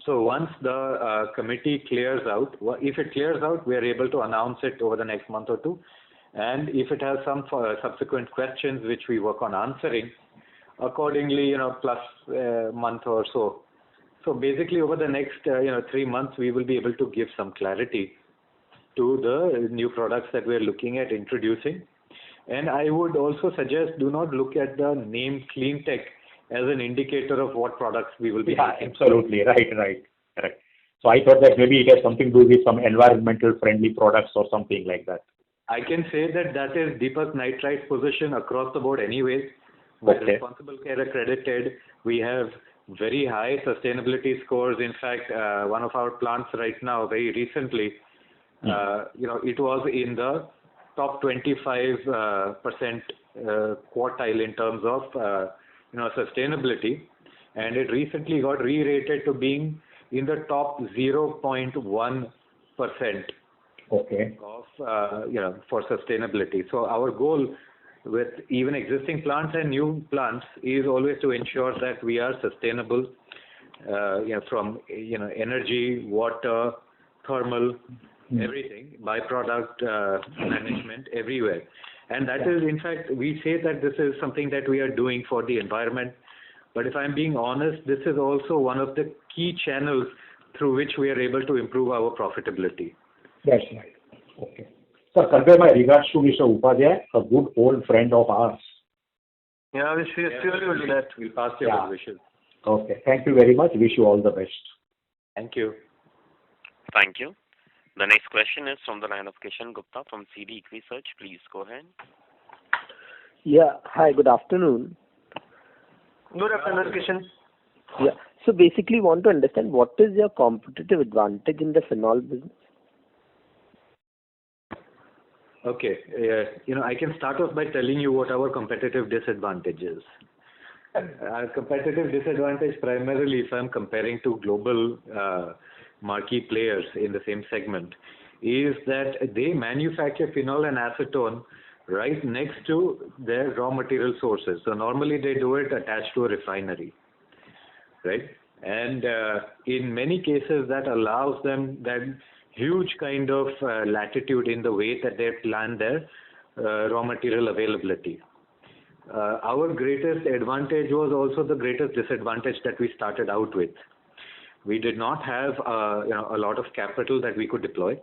So once the committee clears out, if it clears out, we are able to announce it over the next month or two. And if it has some subsequent questions which we work on answering, accordingly, plus a month or so. So basically over the next 3 months, we will be able to give some clarity to the new products that we are looking at introducing. And I would also suggest do not look at the name Clean Tech as an indicator of what products we will be making. Absolutely. Right. Correct. So I thought that maybe it has something to do with some environmental friendly products or something like that. I can say that is Deepak Nitrite's position across the board anyways. We're Responsible Care accredited. We have very high sustainability scores. In fact, one of our plants right now, very recently, it was in the top 25% quartile in terms of sustainability, and it recently got re-rated to being in the top 0.1% of for sustainability. So our goal with even existing plants and new plants is always to ensure that we are sustainable from energy, water, thermal, everything, byproduct management everywhere. And that is, in fact, we say that this is something that we are doing for the environment. But if I'm being honest, this is also one of the key channels through which we are able to improve our profitability. That's right. Okay. Sir, convey my regards to Mr. Upadhyay, a good old friend of ours. Yeah, we surely will do that. We'll pass your good wishes. Okay. Thank you very much. Wish you all the best. Thank you. Thank you. The next question is from the line of Kishan Gupta from CD Research. Please go ahead. Yeah. Hi, good afternoon. Good afternoon, Kishan. Yeah. So basically want to understand what is your competitive advantage in the phenol business? Okay. I can start off by telling you what our competitive disadvantage is. Our competitive disadvantage primarily, if I'm comparing to global marquee players in the same segment, is that they manufacture phenol and acetone right next to their raw material sources. So normally they do it attached to a refinery, right? And in many cases that allows them that huge kind of latitude in the way that they plan their raw material availability. Our greatest advantage was also the greatest disadvantage that we started out with. We did not have a lot of capital that we could deploy,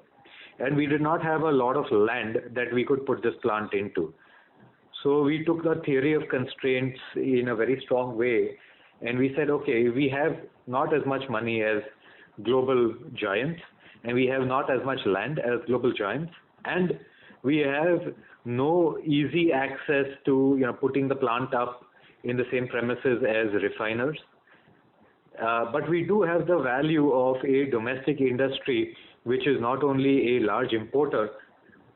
and we did not have a lot of land that we could put this plant into. So we took the theory of constraints in a very strong way, and we said, okay, we have not as much money as global giants, and we have not as much land as global giants, and we have no easy access to putting the plant up in the same premises as refiners. But we do have the value of a domestic industry which is not only a large importer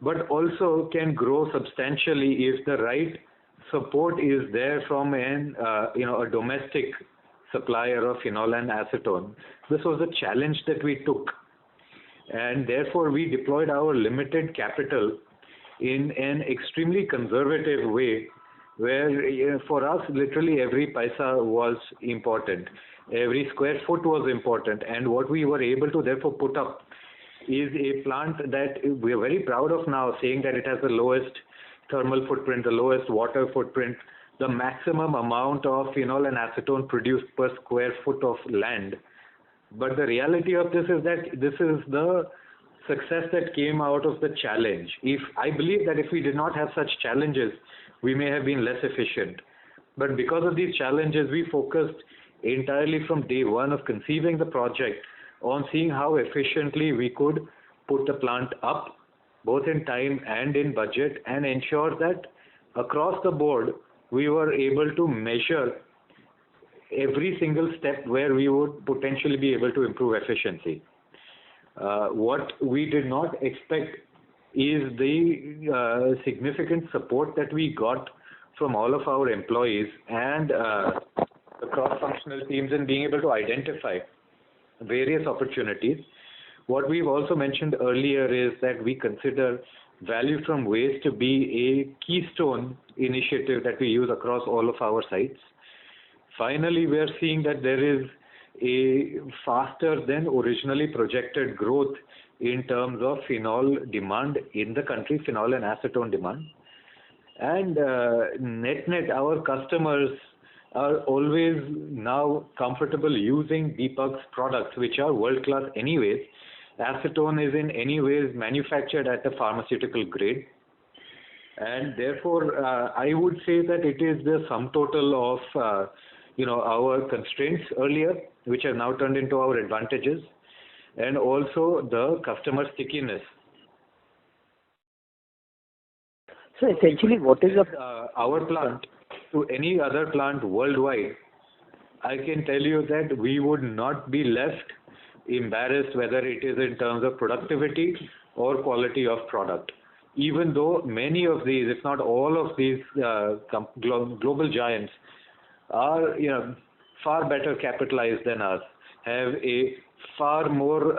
but also can grow substantially if the right support is there from a domestic supplier of phenol and acetone. This was a challenge that we took, and therefore we deployed our limited capital in an extremely conservative way, where for us literally every paisa was important, every square foot was important, and what we were able to therefore put up is a plant that we are very proud of now, saying that it has the lowest thermal footprint, the lowest water footprint, the maximum amount of phenol and acetone produced per square foot of land. But the reality of this is that this is the success that came out of the challenge. I believe that if we did not have such challenges, we may have been less efficient. But because of these challenges, we focused entirely from day one of conceiving the project on seeing how efficiently we could put the plant up, both in time and in budget, and ensure that across the board we were able to measure every single step where we would potentially be able to improve efficiency. What we did not expect is the significant support that we got from all of our employees and the cross-functional teams in being able to identify various opportunities. What we've also mentioned earlier is that we consider value from waste to be a keystone initiative that we use across all of our sites. Finally, we are seeing that there is a faster than originally projected growth in terms of phenol demand in the country, phenol and acetone demand. And net, our customers are always now comfortable using Deepak's products, which are world-class anyways. Acetone is in any ways manufactured at a pharmaceutical grade. And therefore, I would say that it is the sum total of, our constraints earlier, which have now turned into our advantages, and also the customer stickiness. So essentially, what is our plant to any other plant worldwide? I can tell you that we would not be left embarrassed whether it is in terms of productivity or quality of product. Even though many of these, if not all of these global giants are far better capitalized than us, have a far more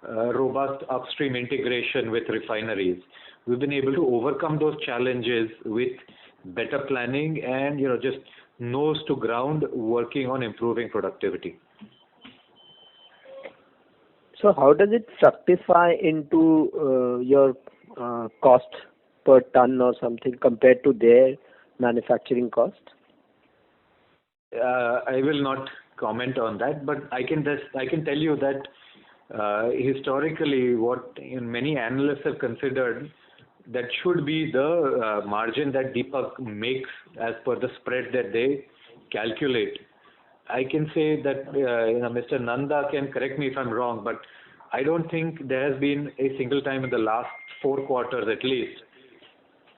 robust upstream integration with refineries. We've been able to overcome those challenges with better planning and just nose to ground working on improving productivity. So how does it fructify into your cost per ton or something compared to their manufacturing cost? I will not comment on that, but I can tell you that historically, what many analysts have considered that should be the margin that Deepak makes as per the spread that they calculate. I can say that Mr. Nanda can correct me if I'm wrong, but I don't think there has been a single time in the last 4 quarters at least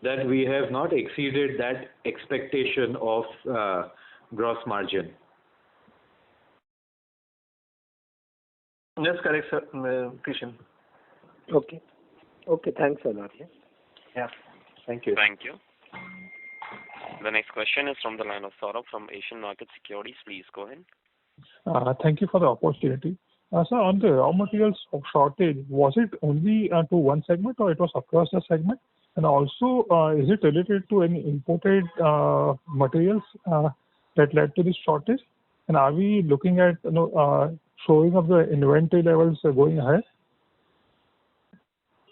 that we have not exceeded that expectation of gross margin. That's correct, sir. Kishan. Okay. Okay, thanks a lot. Yeah. Thank you. Thank you. The next question is from the line of Saurabh from Asian Market Securities. Please go ahead. Thank you for the opportunity. Sir, on the raw materials shortage, was it only to one segment or it was across the segment? And also, is it related to any imported materials that led to this shortage? And are we looking at showing of the inventory levels going ahead?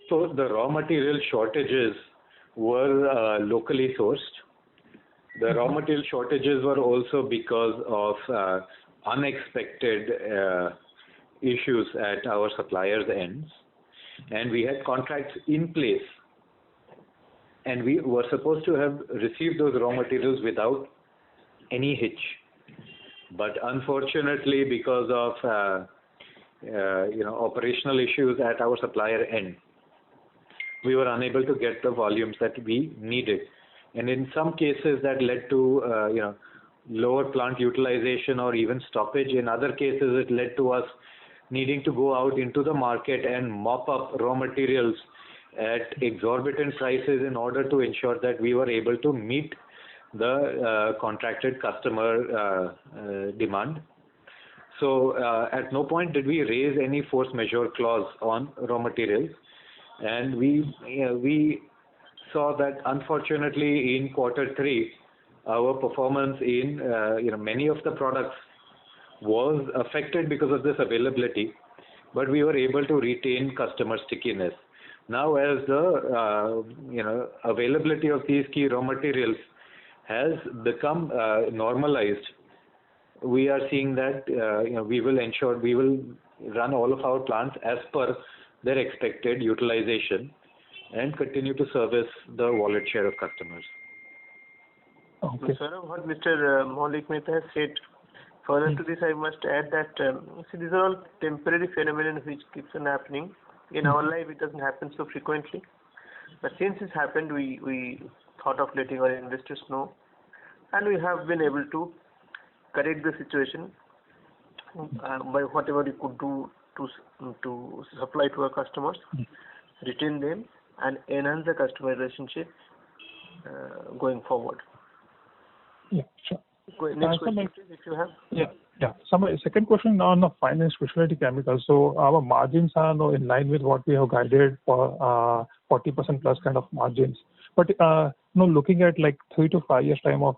So the raw material shortages were locally sourced. The raw material shortages were also because of unexpected issues at our suppliers' ends. And we had contracts in place. And we were supposed to have received those raw materials without any hitch. But unfortunately, because of operational issues at our supplier end, we were unable to get the volumes that we needed. And in some cases that led to lower plant utilization or even stoppage. In other cases it led to us needing to go out into the market and mop up raw materials at exorbitant prices in order to ensure that we were able to meet the contracted customer demand. So at no point did we raise any force majeure clause on raw materials. And we saw that unfortunately in Q3, our performance in many of the products was affected because of this availability, but we were able to retain customer stickiness. Now, as the availability of these key raw materials has become normalized, we are seeing that we will run all of our plants as per their expected utilization and continue to service the wallet share of customers. Okay. Sir, what Mr. Maulik Mehta has said, further to this I must add that these are all temporary phenomena which keeps on happening. In our life it doesn't happen so frequently. But since it's happened, we thought of letting our investors know, and we have been able to correct the situation by whatever we could do to supply to our customers, retain them, and enhance the customer relationship going forward. Yeah, sure. Next question, please, if you have. Yeah. So my second question on the fine and specialty chemicals. So our margins are now in line with what we have guided for 40% plus kind of margins. But looking at like 3 to 5 years time of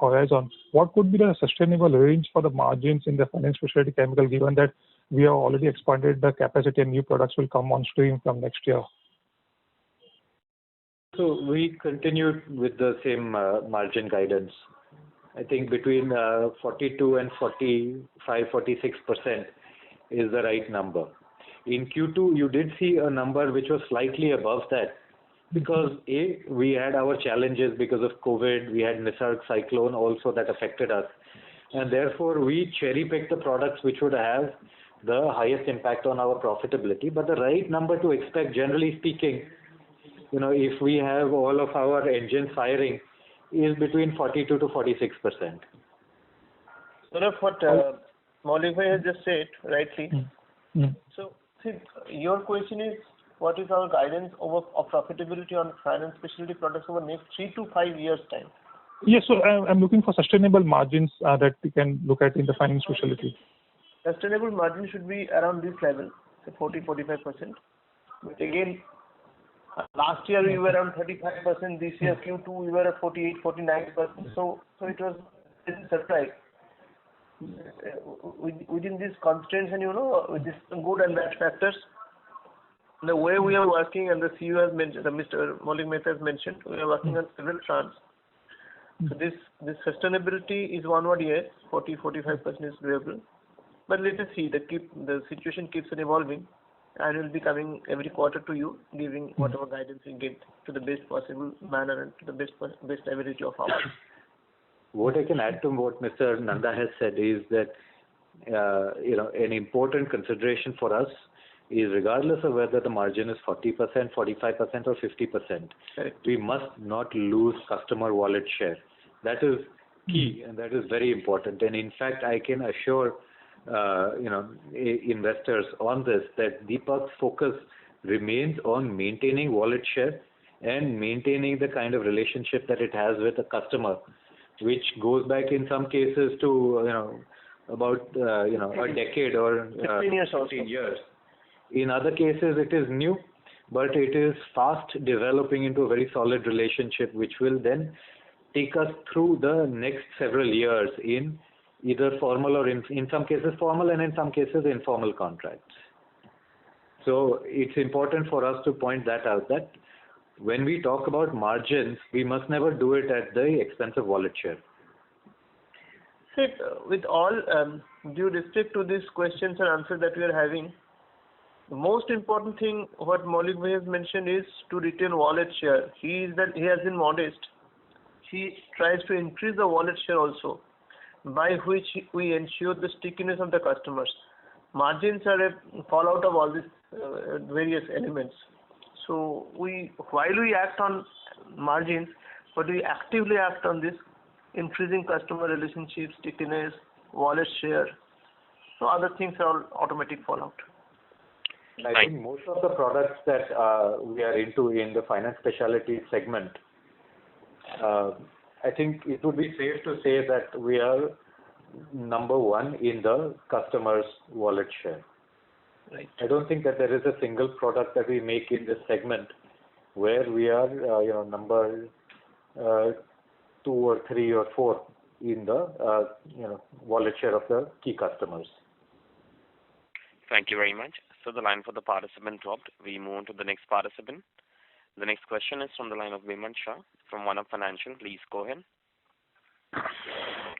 horizon, what could be the sustainable range for the margins in the fine and specialty chemical, given that we have already expanded the capacity and new products will come on stream from next year? So we continued with the same margin guidance. I think between 42 and 45, 46% is the right number. In Q2, you did see a number which was slightly above that, because we had our challenges because of COVID, we had Nisarg cyclone also that affected us, and therefore we cherry-picked the products which would have the highest impact on our profitability. But the right number to expect, generally speaking, if we have all of our engines firing, is between 42 to 46%. Saurabh, what Maulik bhai has just said rightly. So, see, your question is, what is our guidance of profitability on finance specialty products over next 3 to 5 years time? Yes, so I'm looking for sustainable margins that we can look at in the finance specialty. Sustainable margin should be around this level, say 40-45%. But again, last year we were around 35%. This year Q2 we were at 48-49%. So it was a surprise. Within these constraints and with these good and bad factors, the way we are working, and the CEO has mentioned, Mr. Maulik Mehta has mentioned, we are working on several fronts. So this sustainability is one word, yes, 40-45% is doable. But let us see, the situation keeps on evolving, and we'll be coming every quarter to you, giving whatever guidance we get to the best possible manner and to the best ability of ours. What I can add to what Mr. Nanda has said is that an important consideration for us is, regardless of whether the margin is 40%, 45% or 50%, correct, we must not lose customer wallet share. That is key, and that is very important. And in fact, I can assure investors on this that Deepak's focus remains on maintaining wallet share and maintaining the kind of relationship that it has with the customer, which goes back in some cases to about a decade or 15 years. In other cases, it is new, but it is fast developing into a very solid relationship, which will then take us through the next several years in either formal or in some cases formal and in some cases informal contracts. So it's important for us to point that out, that when we talk about margins, we must never do it at the expense of wallet share. See, with all due respect to these questions and answers that we are having, the most important thing what Maulik bhai has mentioned is to retain wallet share. He has been modest. He tries to increase the wallet share also, by which we ensure the stickiness of the customers. Margins are a fallout of all these various elements. So while we act on margins, but we actively act on this, increasing customer relationships, stickiness, wallet share. So other things are automatic fallout. I think most of the products that we are into in the finance specialty segment, I think it would be safe to say that we are number one in the customer's wallet share. Right. I don't think that there is a single product that we make in this segment where we are, number 2 or 3 or 4 in the, wallet share of the key customers. Thank you very much. So the line for the participant dropped. We move on to the next participant. The next question is from the line of Vimal Shah from One Up Financial. Please go ahead.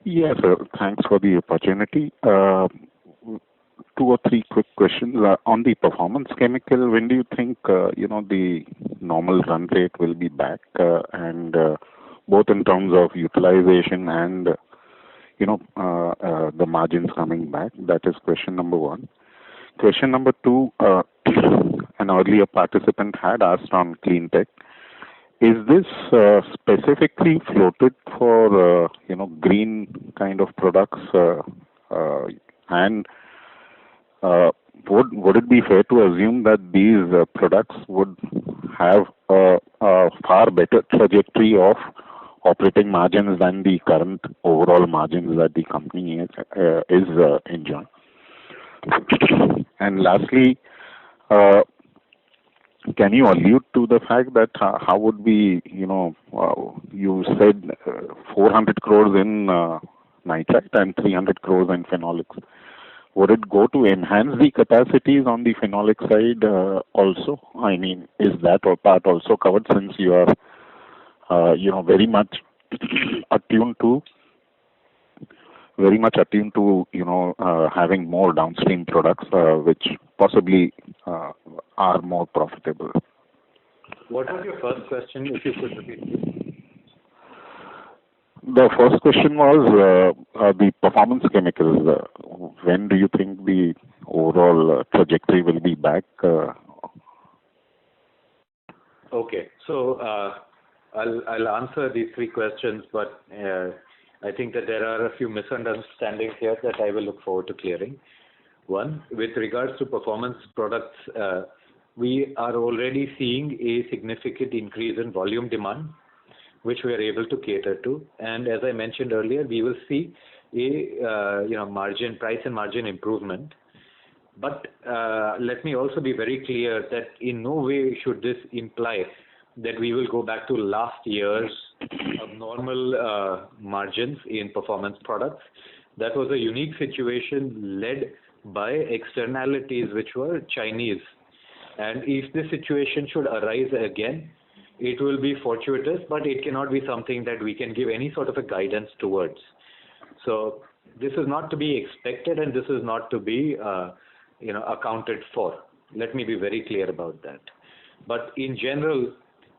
Yes, sir. Thanks for the opportunity. 2 or 3 quick questions. On the performance chemical, when do you think, the normal run rate will be back, and both in terms of utilization and, the margins coming back? That is question number 1. Question number 2, an earlier participant had asked on clean tech. Is this specifically floated for, green kind of products, and would it be fair to assume that these products would have a far better trajectory of operating margins than the current overall margins that the company is enjoying? And lastly, can you allude to the fact that how would be, you said 400 crores in nitrite and 300 crores in phenolics. Would it go to enhance the capacities on the phenolic side also? I mean, is that part also covered, since you are, very much attuned to having more downstream products which possibly are more profitable? What was your first question, if you could repeat, please? The first question was the performance chemicals. When do you think the overall trajectory will be back? Okay. So I'll answer these three questions, but I think that there are a few misunderstandings here that I will look forward to clearing. One, with regards to performance products, we are already seeing a significant increase in volume demand, which we are able to cater to. And as I mentioned earlier, we will see a margin, price and margin improvement. But let me also be very clear that in no way should this imply that we will go back to last year's abnormal margins in performance products. That was a unique situation led by externalities which were Chinese. And if this situation should arise again, it will be fortuitous, but it cannot be something that we can give any sort of a guidance towards. So this is not to be expected, and this is not to be accounted for. Let me be very clear about that. But in general,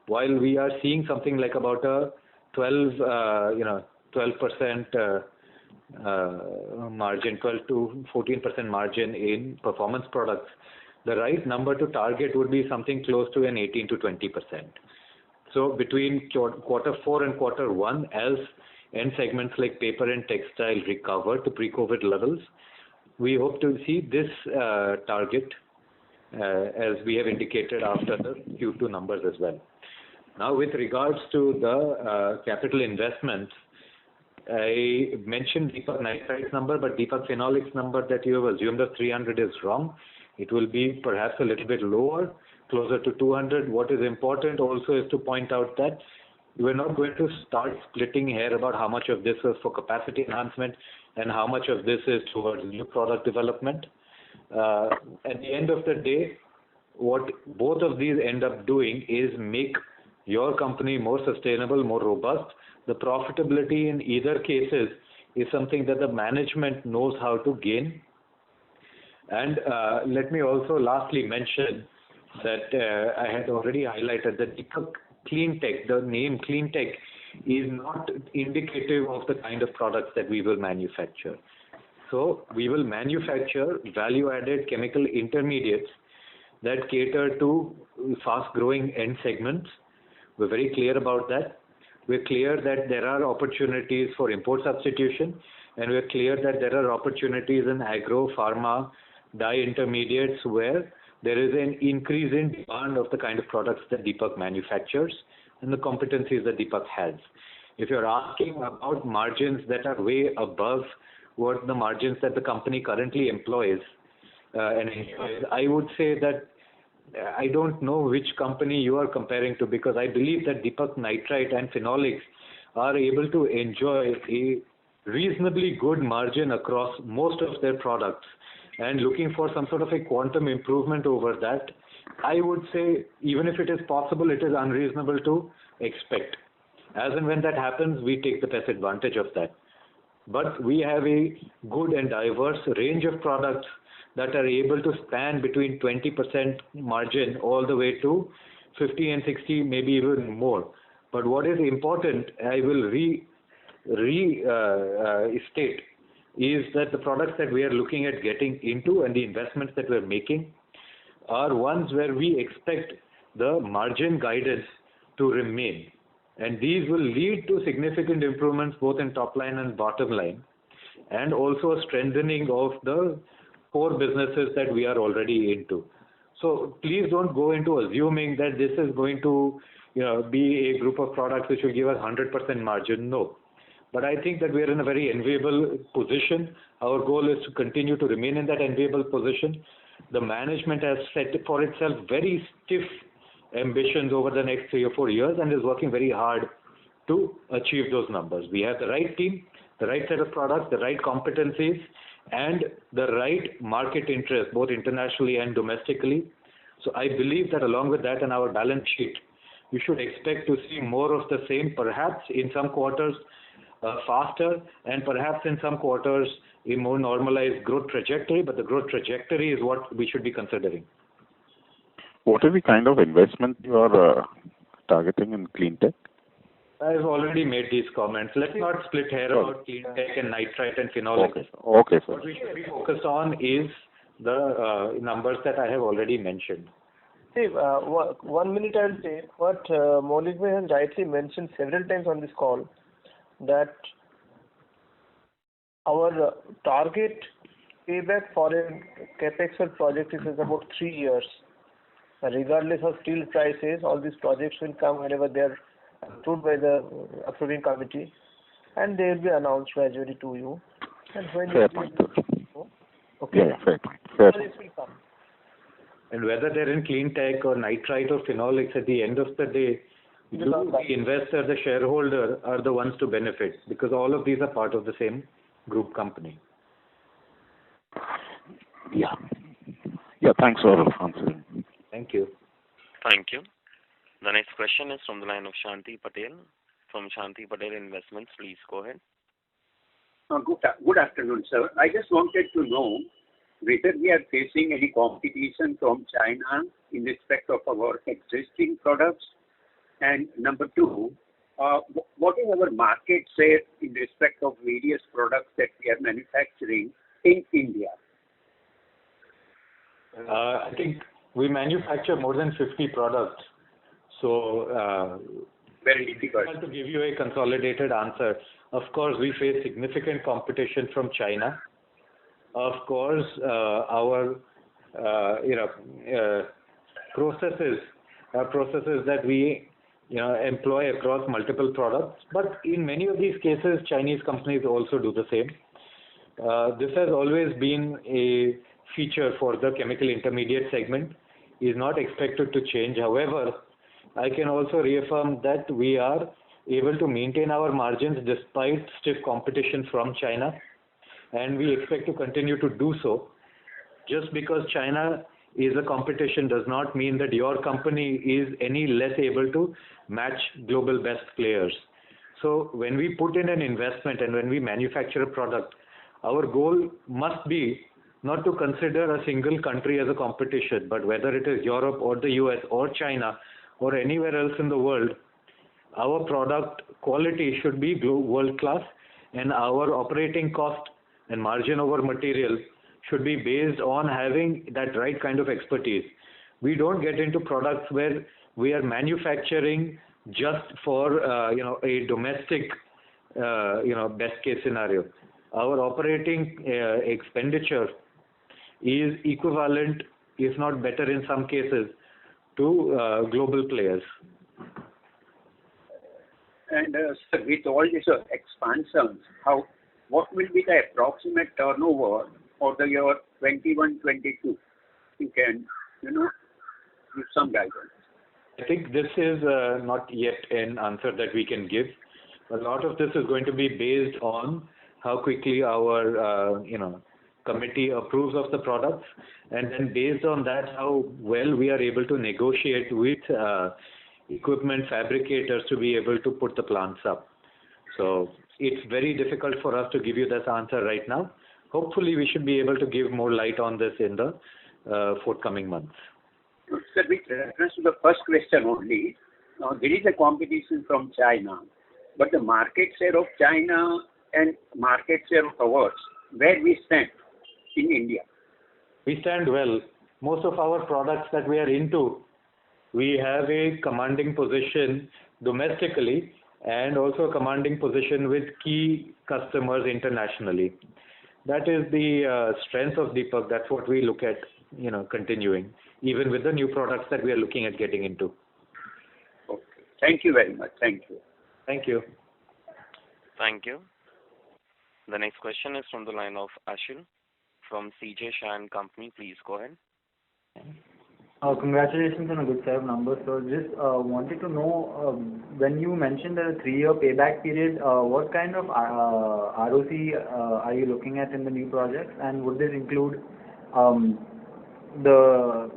while we are seeing something like about a 12% margin, 12 to 14% margin in performance products, the right number to target would be something close to an 18 to 20%. So between quarter 4 and quarter 1, as end segments like paper and textile recover to pre-COVID levels, we hope to see this target as we have indicated after the Q2 numbers as well. Now, with regards to the capital investments, I mentioned Deepak Nitrite's number, but Deepak Phenolics number that you have assumed of 300 is wrong. It will be perhaps a little bit lower, closer to 200. What is important also is to point out that we're not going to start splitting hair about how much of this is for capacity enhancement and how much of this is towards new product development. At the end of the day, what both of these end up doing is make your company more sustainable, more robust. The profitability in either cases is something that the management knows how to gain. And let me also lastly mention that I had already highlighted that Deepak Cleantech, the name Cleantech, is not indicative of the kind of products that we will manufacture. So we will manufacture value-added chemical intermediates that cater to fast-growing end segments. We're very clear about that. We're clear that there are opportunities for import substitution, and we're clear that there are opportunities in agro, pharma, dye intermediates where there is an increase in demand of the kind of products that Deepak manufactures and the competencies that Deepak has. If you're asking about margins that are way above what the margins that the company currently employs, I would say that I don't know which company you are comparing to, because I believe that Deepak Nitrite and Phenolics are able to enjoy a reasonably good margin across most of their products, and looking for some sort of a quantum improvement over that, I would say even if it is possible, it is unreasonable to expect. As and when that happens, we take the best advantage of that. But we have a good and diverse range of products that are able to span between 20% margin all the way to 50 and 60, maybe even more. But what is important, I will restate, is that the products that we are looking at getting into and the investments that we're making are ones where we expect the margin guidance to remain. And these will lead to significant improvements both in top line and bottom line, and also a strengthening of the core businesses that we are already into. So please don't go into assuming that this is going to be a group of products which will give us 100% margin. No. But I think that we are in a very enviable position. Our goal is to continue to remain in that enviable position. The management has set for itself very stiff ambitions over the next 3 or 4 years and is working very hard to achieve those numbers. We have the right team, the right set of products, the right competencies, and the right market interest, both internationally and domestically. So I believe that along with that and our balance sheet, you should expect to see more of the same, perhaps in some quarters faster, and perhaps in some quarters a more normalized growth trajectory, but the growth trajectory is what we should be considering. What is the kind of investment you are targeting in clean tech? I've already made these comments. Let's not split hair about clean tech and nitrite and phenolics. Okay, sir. What we should be focused on is the numbers that I have already mentioned. See, 1 minute I will say what Maulik Bhai has rightly mentioned several times on this call, that our target payback for a capex project is about 3 years. Regardless of steel prices, all these projects will come whenever they are approved by the approving committee, and they will be announced gradually to you. And when fair point. Okay. Yeah, fair point. Fair point. Will come. And whether they're in clean tech or nitrite or phenolics, at the end of the day, you, the investor, the shareholder, are the ones to benefit, because all of these are part of the same group company. Yeah. Yeah, thanks for answering. Thank you. Thank you. The next question is from the line of Shanti Patel from Shanti Patel Investments. Please go ahead. Good afternoon, sir. I just wanted to know whether we are facing any competition from China in respect of our existing products. And number two, what is our market share in respect of various products that we are manufacturing in India? I think we manufacture more than 50 products. So, very difficult to give you a consolidated answer. Of course, we face significant competition from China. Of course, our processes that we employ across multiple products. But in many of these cases, Chinese companies also do the same. This has always been a feature for the chemical intermediate segment. Is not expected to change. However, I can also reaffirm that we are able to maintain our margins despite stiff competition from China, and we expect to continue to do so. Just because China is a competition does not mean that your company is any less able to match global best players. So when we put in an investment and when we manufacture a product, our goal must be not to consider a single country as a competition, but whether it is Europe or the US or China or anywhere else in the world, our product quality should be world class, and our operating cost and margin over material should be based on having that right kind of expertise. We don't get into products where we are manufacturing just for a domestic best case scenario. Our operating expenditure is equivalent, if not better in some cases, to global players. And sir, with all these expansions, what will be the approximate turnover for the year 21-22? You can, give some guidance. I think this is not yet an answer that we can give. A lot of this is going to be based on how quickly our committee approves of the products, and then based on that, how well we are able to negotiate with equipment fabricators to be able to put the plants up. So it's very difficult for us to give you this answer right now. Hopefully we should be able to give more light on this in the forthcoming months. Sir, with reference to the first question only, there is a competition from China, but the market share of China and market share of ours, where we stand in India? We stand well. Most of our products that we are into, we have a commanding position domestically and also a commanding position with key customers internationally. That is the strength of Deepak. That's what we look at, continuing, even with the new products that we are looking at getting into. Okay. Thank you very much. Thank you. Thank you. Thank you. The next question is from the line of Ashil from CJ Shah & Company. Please go ahead. Congratulations on a good set of numbers. So just wanted to know, when you mentioned a 3-year payback period, what kind of ROC are you looking at in the new projects, and would this include the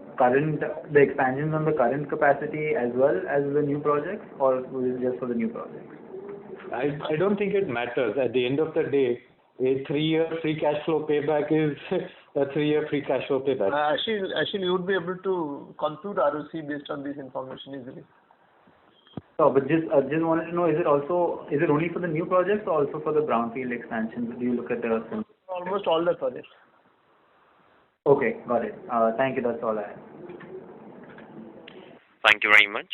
expansions on the current capacity as well as the new projects, or was it just for the new projects? I don't think it matters. At the end of the day, a 3-year free cash flow payback is a 3-year free cash flow payback. Actually, you would be able to compute ROC based on this information easily. No, but just wanted to know, is it only for the new projects or also for the brownfield expansions? Do you look at the Almost all the projects. Okay, got it. Thank you. That's all I have. Thank you very much.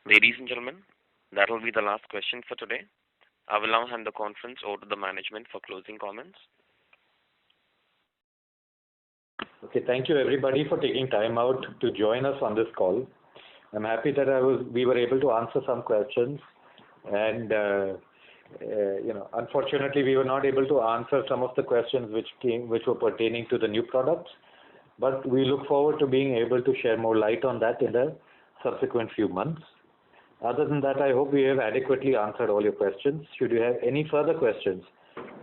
Ladies and gentlemen, that will be the last question for today. I will now hand the conference over to the management for closing comments. Okay, thank you everybody for taking time out to join us on this call. I'm happy that we were able to answer some questions, and unfortunately we were not able to answer some of the questions which were pertaining to the new products. But we look forward to being able to share more light on that in the subsequent few months. Other than that, I hope we have adequately answered all your questions. Should you have any further questions,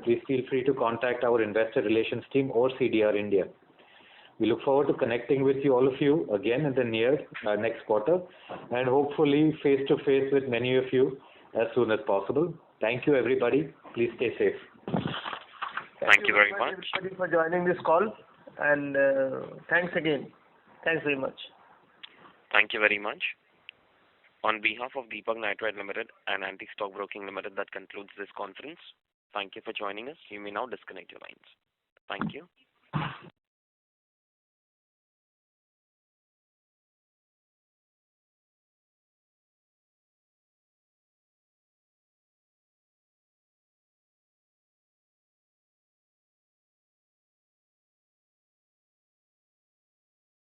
please feel free to contact our investor relations team or CDR India. We look forward to connecting with all of you again in the near next quarter, and hopefully face to face with many of you as soon as possible. Thank you everybody. Please stay safe. Thank you very much everybody for joining this call, and thanks again. Thanks very much. Thank you very much. On behalf of Deepak Nitrite Limited and Antique Stock Broking Limited, that concludes this conference. Thank you for joining us. You may now disconnect your lines. Thank you.